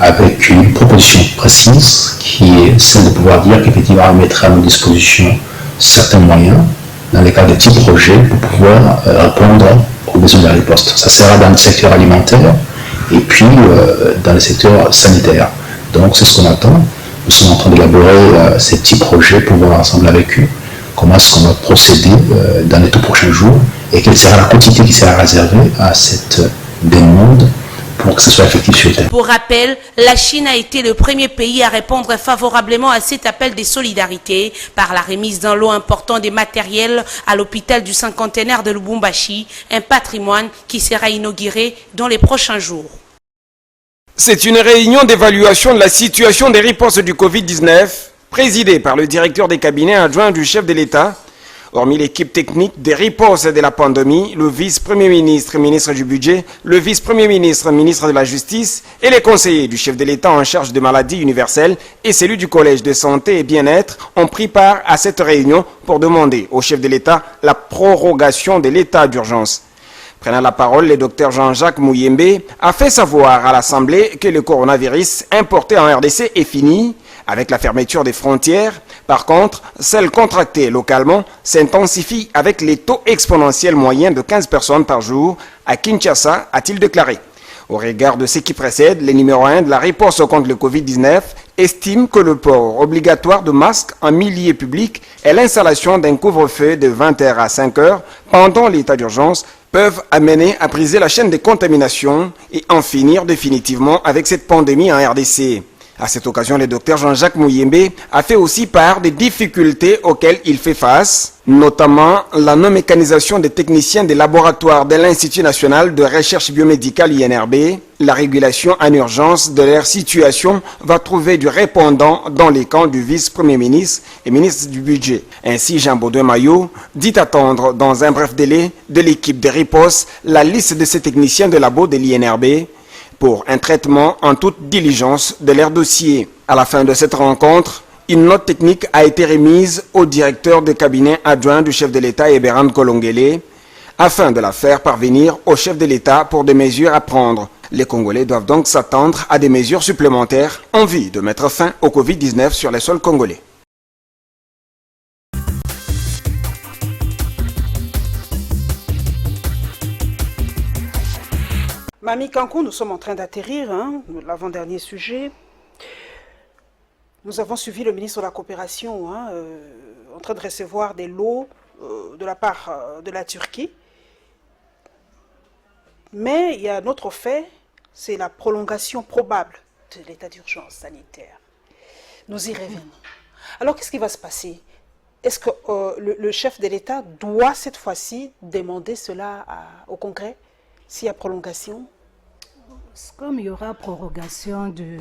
avec une proposition précise qui est celle de pouvoir dire qu'effectivement, elle mettra à nos dispositions certains moyens dans les cas de petits projets pour pouvoir répondre aux besoins de la riposte. Ça sera dans le secteur alimentaire et puis dans le secteur sanitaire. Donc, c'est ce qu'on attend. Nous sommes en train d'élaborer ces petits projets pour voir ensemble avec eux comment est-ce qu'on va procéder dans les tout prochains jours et quelle sera la quantité qui sera réservée à cette demande pour que ce soit effectif sur le terrain. Pour rappel, la Chine a été le premier pays à répondre favorablement à cet appel de solidarité par la remise d'un lot important de matériel à l'hôpital du cinquantenaire de Lubumbashi, un patrimoine qui sera inauguré dans les prochains jours. C'est une réunion d'évaluation de la situation des ripostes du Covid-19, présidée par le directeur des cabinets adjoints du chef de l'État. Hormis l'équipe technique des ripostes de la pandémie, le vice-premier ministre, ministre du Budget, le vice-premier ministre, ministre de la Justice et les conseillers du chef de l'État en charge des maladies universelles et celui du Collège de santé et bien-être ont pris part à cette réunion pour demander au chef de l'État la prorogation de l'état d'urgence. Prenant la parole, le docteur Jean-Jacques Mouyembe a fait savoir à l'Assemblée que le coronavirus importé en RDC est fini avec la fermeture des frontières. Par contre, celle contractée localement s'intensifie avec les taux exponentiels moyens de 15 personnes par jour à Kinshasa, a-t-il déclaré. Au regard de ce qui précède, le numéro 1 de la réponse contre le Covid-19 estime que le port obligatoire de masques en milieu public et l'installation d'un couvre-feu de 20h à 5h pendant l'état d'urgence peuvent amener à briser la chaîne de contamination et en finir définitivement avec cette pandémie en RDC. À cette occasion, le docteur Jean-Jacques Mouyembe a fait aussi part des difficultés auxquelles il fait face, notamment la non-mécanisation des techniciens des laboratoires de l'Institut national de recherche biomédicale INRB. La régulation en urgence de leur situation va trouver du répondant dans les camps du vice-premier ministre et ministre du Budget. Ainsi, Jean Baudouin Maillot dit attendre dans un bref délai de l'équipe de riposte la liste de ces techniciens de labo de l'INRB pour un traitement en toute diligence de leur dossier. À la fin de cette rencontre, une note technique a été remise au directeur de cabinet adjoint du chef de l'État, Eberhard Kolongele, afin de la faire parvenir au chef de l'État pour des mesures à prendre. Les Congolais doivent donc s'attendre à des mesures supplémentaires en vue de mettre fin au Covid-19 sur les sols congolais. Mamie Cancun, nous sommes en train d'atterrir, l'avant-dernier sujet. Nous avons suivi le ministre de la Coopération en train de recevoir des lots de la part de la Turquie. Mais il y a un autre fait, c'est la prolongation probable de l'état d'urgence sanitaire. Nous y revenons. Alors, qu'est-ce qui va se passer? Est-ce que le chef de l'État doit cette fois-ci demander cela au Congrès s'il y a prolongation? Comme il y aura prorogation de...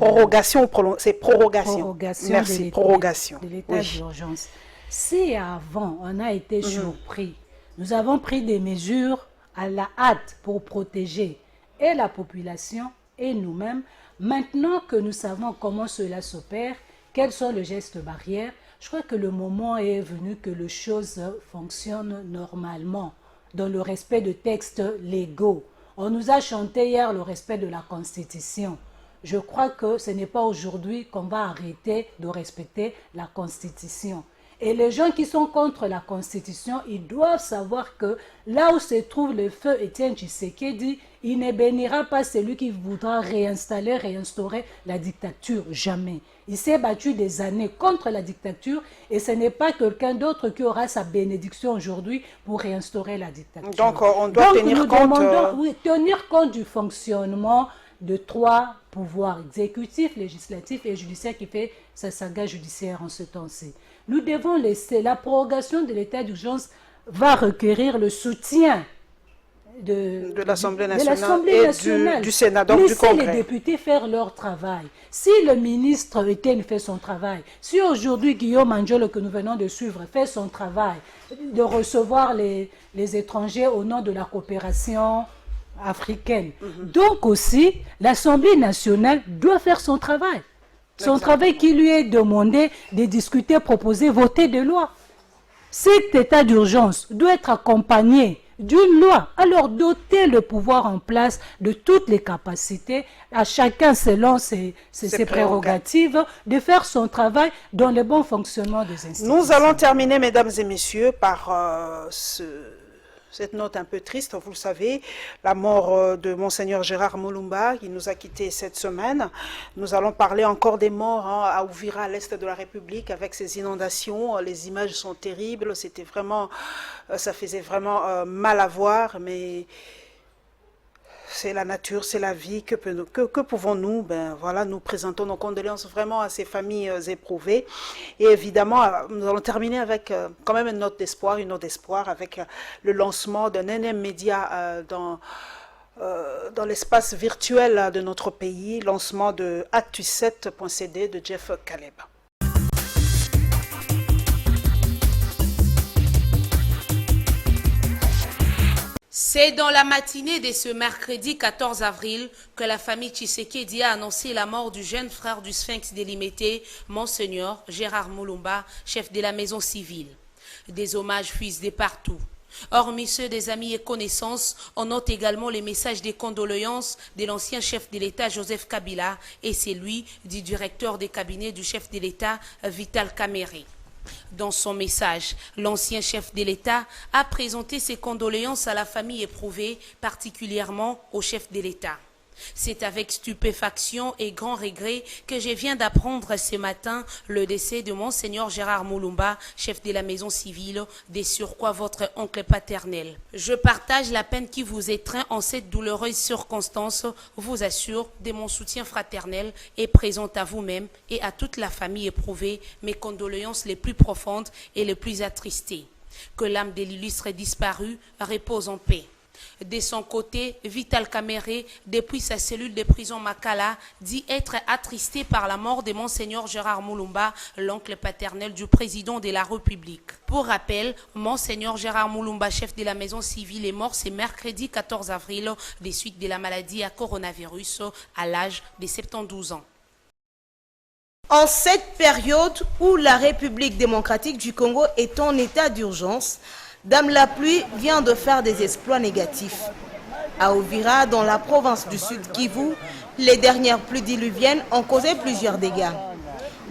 C'est prorogation. Merci, prorogation. De l'état d'urgence. Si avant, on a été surpris, nous avons pris des mesures à la hâte pour protéger et la population et nous-mêmes. Maintenant que nous savons comment cela s'opère, quels sont les gestes barrières, je crois que le moment est venu que les choses fonctionnent normalement, dans le respect de textes légaux. On nous a chanté hier le respect de la Constitution. Je crois que ce n'est pas aujourd'hui qu'on va arrêter de respecter la Constitution. Et les gens qui sont contre la Constitution, ils doivent savoir que là où se trouve le feu Étienne Tshisekedi, il ne bénira pas celui qui voudra réinstaurer la dictature. Jamais. Il s'est battu des années contre la dictature et ce n'est pas quelqu'un d'autre qui aura sa bénédiction aujourd'hui pour réinstaurer la dictature. Donc on doit tenir compte... tenir compte du fonctionnement de 3 pouvoirs exécutifs, législatifs et judiciaires qui fait sa saga judiciaire en ce temps-ci. Nous devons laisser la prorogation de l'état d'urgence va requérir le soutien de l'Assemblée nationale, et du Sénat, donc laissez du Congrès. Les députés faire leur travail. Si le ministre Etienne fait son travail, si aujourd'hui Guillaume Angiolo, que nous venons de suivre, fait son travail, de recevoir les étrangers au nom de la coopération africaine, donc aussi l'Assemblée nationale doit faire son travail. Son travail qui lui est demandé de discuter, proposer, voter des lois. Cet état d'urgence doit être accompagné d'une loi, alors doter le pouvoir en place de toutes les capacités, à chacun selon ses prérogatives, de faire son travail dans le bon fonctionnement des institutions. Nous allons terminer, mesdames et messieurs, par cette note un peu triste, vous le savez, la mort de Monseigneur Gérard Moulumba, qui nous a quittés cette semaine. Nous allons parler encore des morts à Uvira, à l'est de la République, avec ces inondations. Les images sont terribles, c'était vraiment, ça faisait vraiment mal à voir, mais c'est la nature, c'est la vie. Que pouvons-nous? Ben voilà, nous présentons nos condoléances vraiment à ces familles éprouvées. Et évidemment, nous allons terminer avec quand même une note d'espoir, avec le lancement d'un énième média dans l'espace virtuel de notre pays, lancement de Actu7.cd de Jeff Caleb. C'est dans la matinée de ce mercredi 14 avril que la famille Tshisekedi a annoncé la mort du jeune frère du Sphinx délimité, Monseigneur Gérard Moulumba, chef de la maison civile. Des hommages fuisent de partout. Hormis ceux des amis et connaissances, on note également les messages de condoléances de l'ancien chef de l'État Joseph Kabila et celui du directeur des cabinets du chef de l'État Vital Kamerhe. Dans son message, l'ancien chef de l'État a présenté ses condoléances à la famille éprouvée, particulièrement au chef de l'État. C'est avec stupéfaction et grand regret que je viens d'apprendre ce matin le décès de Monseigneur Gérard Moulumba, chef de la maison civile, de surcroît votre oncle paternel. Je partage la peine qui vous étreint en cette douloureuse circonstance, vous assure de mon soutien fraternel et présente à vous-même et à toute la famille éprouvée mes condoléances les plus profondes et les plus attristées. Que l'âme de l'illustre disparu repose en paix. De son côté, Vital Kamerhe, depuis sa cellule de prison Makala, dit être attristé par la mort de Monseigneur Gérard Moulumba, l'oncle paternel du président de la République. Pour rappel, Monseigneur Gérard Moulumba, chef de la maison civile, est mort ce mercredi 14 avril des suites de la maladie à coronavirus à l'âge de 72 ans. En cette période où la République démocratique du Congo est en état d'urgence, Dame la pluie vient de faire des exploits négatifs. À Uvira, dans la province du Sud Kivu, les dernières pluies diluviennes ont causé plusieurs dégâts.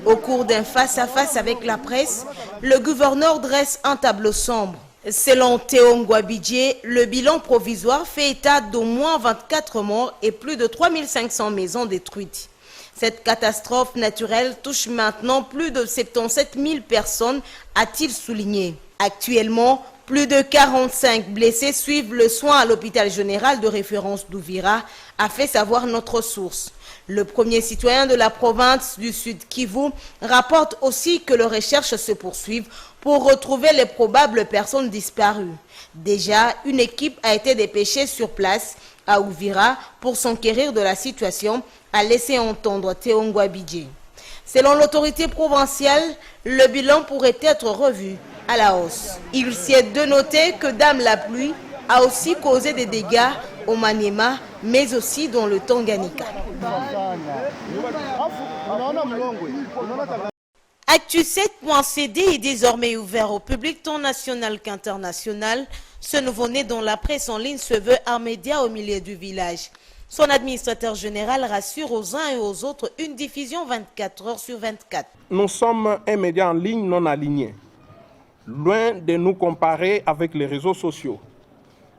Au cours d'un face-à-face avec la presse, le gouverneur dresse un tableau sombre. Selon Théo Ngouabidje, le bilan provisoire fait état d'au moins 24 morts et plus de 3500 maisons détruites. Cette catastrophe naturelle touche maintenant plus de 77 000 personnes, a-t-il souligné. Actuellement, plus de 45 blessés suivent le soin à l'hôpital général de référence d'Uvira, a fait savoir notre source. Le premier citoyen de la province du Sud Kivu rapporte aussi que les recherches se poursuivent pour retrouver les probables personnes disparues. Déjà, une équipe a été dépêchée sur place à Uvira pour s'enquérir de la situation, a laissé entendre Théo Ngouabidje. Selon l'autorité provinciale, le bilan pourrait être revu à la hausse. Il s'y est de noter que Dame la pluie a aussi causé des dégâts au Maniema, mais aussi dans le Tanganyika. Actu7.cd est désormais ouvert au public tant national qu'international. Ce nouveau-né dont la presse en ligne se veut un média au milieu du village. Son administrateur général rassure aux uns et aux autres une diffusion 24 heures sur 24. Nous sommes un média en ligne non aligné, loin de nous comparer avec les réseaux sociaux.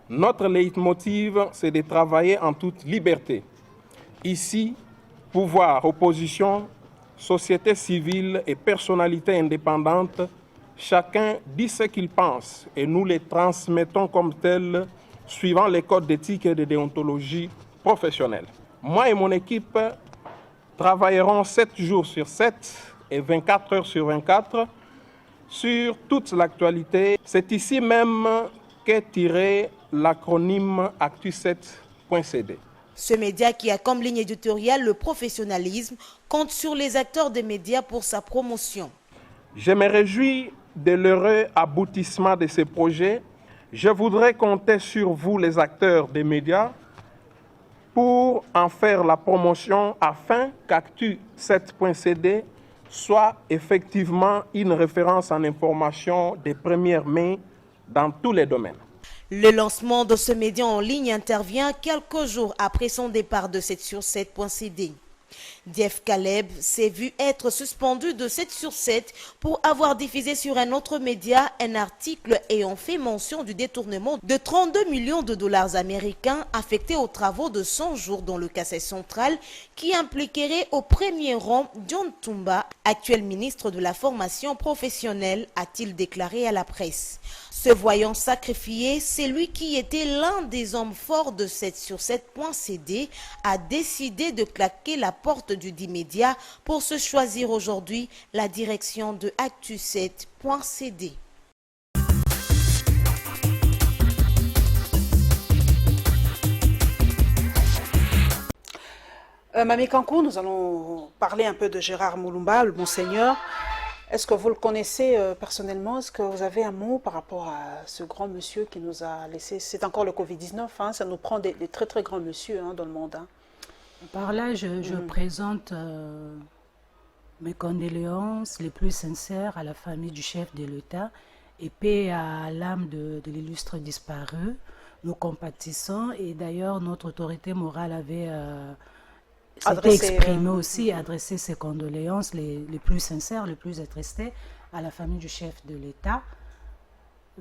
Notre leitmotiv, c'est de travailler en toute liberté. Ici, pouvoir, opposition, société civile et personnalités indépendantes, chacun dit ce qu'il pense et nous les transmettons comme tels, suivant les codes d'éthique et de déontologie professionnelle. Moi et mon équipe travaillerons 7 jours sur 7 et 24 heures sur 24 sur toute l'actualité. C'est ici même qu'est tiré l'acronyme Actu7.cd. Ce média qui a comme ligne éditoriale le professionnalisme compte sur les acteurs des médias pour sa promotion. Je me réjouis de l'heureux aboutissement de ces projets. Je voudrais compter sur vous, les acteurs des médias, pour en faire la promotion afin qu'Actu7.cd soit effectivement une référence en information de première main dans tous les domaines. Le lancement de ce média en ligne intervient quelques jours après son départ de 7sur7.cd. Jeff Caleb s'est vu être suspendu de 7sur7 pour avoir diffusé sur un autre média un article ayant fait mention du détournement de 32 millions de dollars américains affectés aux travaux de 100 jours dans le Kasaï central qui impliquerait au premier rang John Tumba, actuel ministre de la formation professionnelle, a-t-il déclaré à la presse. Se voyant sacrifié, c'est lui qui était l'un des hommes forts de 7sur7.cd a décidé de claquer la porte du dit média pour se choisir aujourd'hui la direction de Actu7.cd. Mamie Kankou, nous allons parler un peu de Gérard Moulumba, le Monseigneur. Est-ce que vous le connaissez personnellement? Est-ce que vous avez un mot par rapport à ce grand monsieur qui nous a laissé? C'est encore le Covid-19, hein, ça nous prend des très très grands monsieur dans le monde. Hein. Par là, je présente mes condoléances les plus sincères à la famille du chef de l'État et paix à l'âme de l'illustre disparu. Nous compatissons et d'ailleurs notre autorité morale avait exprimé aussi, adressé ses condoléances les plus sincères, les plus attristées à la famille du chef de l'État.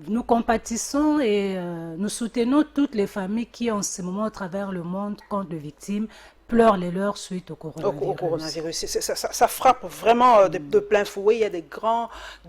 Nous compatissons et nous soutenons toutes les familles qui en ce moment à travers le monde comptent de victimes, pleurent les leurs suite au coronavirus. Ça frappe vraiment de plein fouet. Il y a de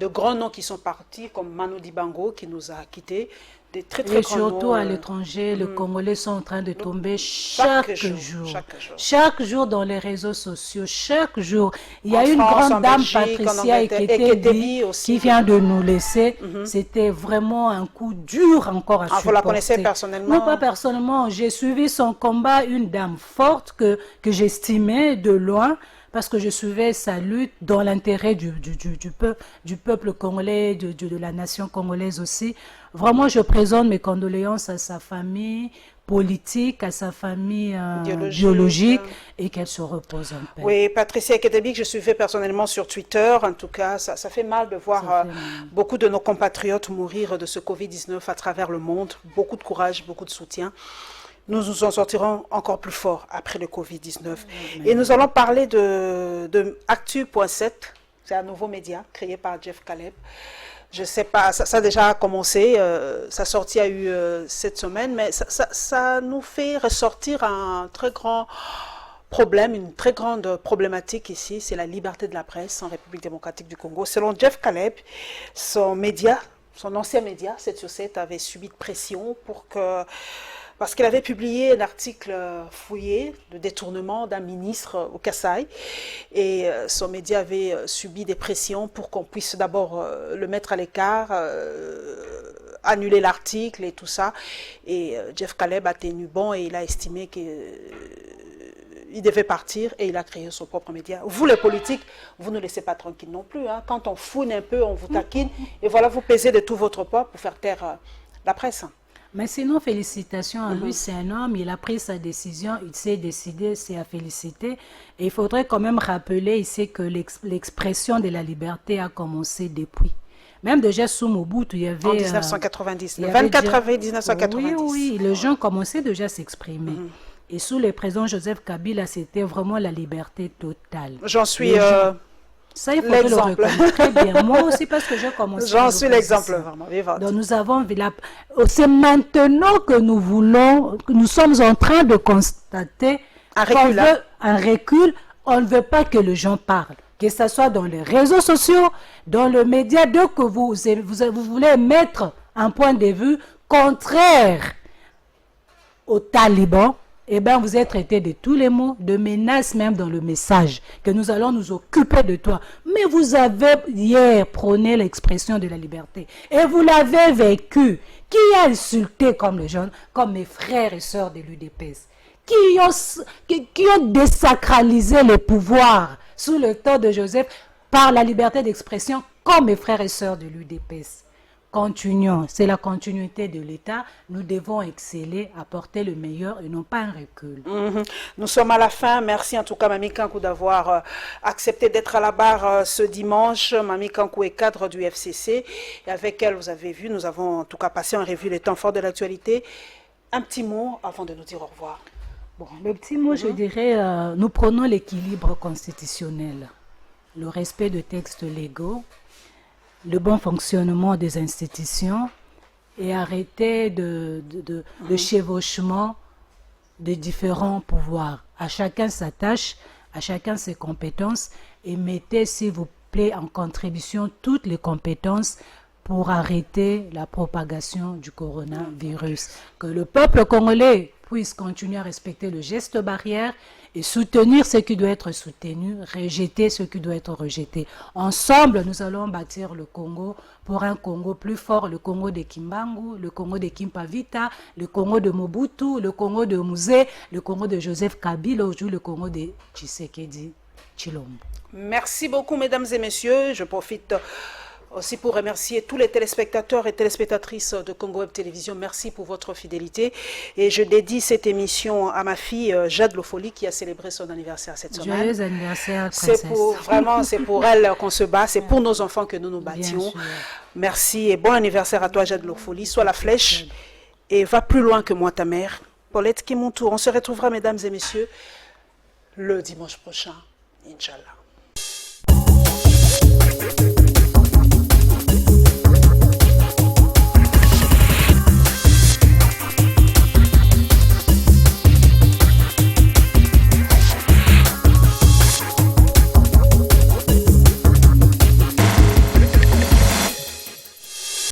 grands noms qui sont partis, comme Manu Dibango qui nous a quittés. Des très, très et surtout à l'étranger, les Congolais sont en train de tomber chaque jour. Chaque jour dans les réseaux sociaux, chaque jour. Il y a une grande dame, Patricia Eketebi, qui vient de nous laisser. C'était vraiment un coup dur encore à supporter. Vous la connaissez personnellement? Non, pas personnellement. J'ai suivi son combat, une dame forte que j'estimais de loin. Parce que je suivais sa lutte dans l'intérêt du peuple congolais, de la nation congolaise aussi. Vraiment, je présente mes condoléances à sa famille politique, à sa famille biologique et qu'elle se repose en paix. Oui, Patricia Ketebi, que je suivais personnellement sur Twitter. En tout cas, ça fait mal de voir beaucoup de nos compatriotes mourir de ce Covid-19 à travers le monde. Beaucoup de courage, beaucoup de soutien. Nous nous en sortirons encore plus fort après le Covid-19. Et nous allons parler de Actu.7. C'est un nouveau média créé par Jeff Caleb. Je ne sais pas, ça a déjà commencé. Sa sortie a eu cette semaine, mais ça nous fait ressortir un très grand problème, une très grande problématique ici. C'est la liberté de la presse en République démocratique du Congo. Selon Jeff Caleb, son ancien média, 7sur7, avait subi de pression parce qu'il avait publié un article fouillé de détournement d'un ministre au Kasaï et son média avait subi des pressions pour qu'on puisse d'abord le mettre à l'écart, annuler l'article et tout ça. Et Jeff Caleb a tenu bon et il a estimé qu'il devait partir et il a créé son propre média. Vous les politiques, vous ne laissez pas tranquille non plus. Hein. Quand on fouine un peu, on vous taquine et voilà, vous pesez de tout votre poids pour faire taire la presse. Mais sinon, félicitations à lui, c'est un homme, il a pris sa décision, il s'est décidé, c'est à féliciter. Et il faudrait quand même rappeler ici que l'expression de la liberté a commencé depuis. Même déjà sous Mobutu, il y avait... En 1990, le 24 avril 1990. Oui, les gens commençaient déjà à s'exprimer. Et sous le président Joseph Kabila, c'était vraiment la liberté totale. J'en suis... Ça, il faut le reconnaître très bien. Moi aussi, parce que j'ai commencé. J'en suis l'exemple, vraiment. Vivante. Donc, nous avons... C'est maintenant que nous sommes en train de constater un recul. On ne veut pas que les gens parlent. Que ce soit dans les réseaux sociaux, dans le média, dès que vous voulez mettre un point de vue contraire aux talibans, eh bien, vous êtes traité de tous les mots, de menaces même dans le message, que nous allons nous occuper de toi. Mais vous avez hier prôné l'expression de la liberté. Et vous l'avez vécu. Qui a insulté comme les jeunes, comme mes frères et sœurs de l'UDPS, qui ont désacralisé le pouvoir sous le temps de Joseph par la liberté d'expression, comme mes frères et sœurs de l'UDPS. Continuons, c'est la continuité de l'État. Nous devons exceller, apporter le meilleur et non pas un recul. Nous sommes à la fin. Merci en tout cas, Mamie Kankou, d'avoir accepté d'être à la barre ce dimanche. Mamie Kankou est cadre du FCC. Et avec elle, vous avez vu, nous avons en tout cas passé en revue les temps forts de l'actualité. Un petit mot avant de nous dire au revoir. Bon, le petit mot, je dirais, nous prenons l'équilibre constitutionnel, le respect de textes légaux, le bon fonctionnement des institutions et arrêter de chevauchement des différents pouvoirs. À chacun sa tâche, à chacun ses compétences et mettez, s'il vous plaît, en contribution toutes les compétences pour arrêter la propagation du coronavirus. Que le peuple congolais puisse continuer à respecter le geste barrière et soutenir ce qui doit être soutenu, rejeter ce qui doit être rejeté. Ensemble, nous allons bâtir le Congo pour un Congo plus fort, le Congo de Kimbangu, le Congo de Kimpavita, le Congo de Mobutu, le Congo de Mouzé, le Congo de Joseph Kabila, aujourd'hui le Congo de Tshisekedi Tshilombo. Merci beaucoup, mesdames et messieurs. Je profite aussi pour remercier tous les téléspectateurs et téléspectatrices de Congo Web Télévision. Merci pour votre fidélité. Et je dédie cette émission à ma fille Jade Lofoli qui a célébré son anniversaire cette semaine. Joyeux anniversaire, princesse. C'est pour elle qu'on se bat. C'est pour nos enfants que nous nous battions. Merci et bon anniversaire à toi, Jade Lofoli. Sois la flèche et va plus loin que moi, ta mère. Paulette Kimuntu. On se retrouvera, mesdames et messieurs, le dimanche prochain. Inch'Allah.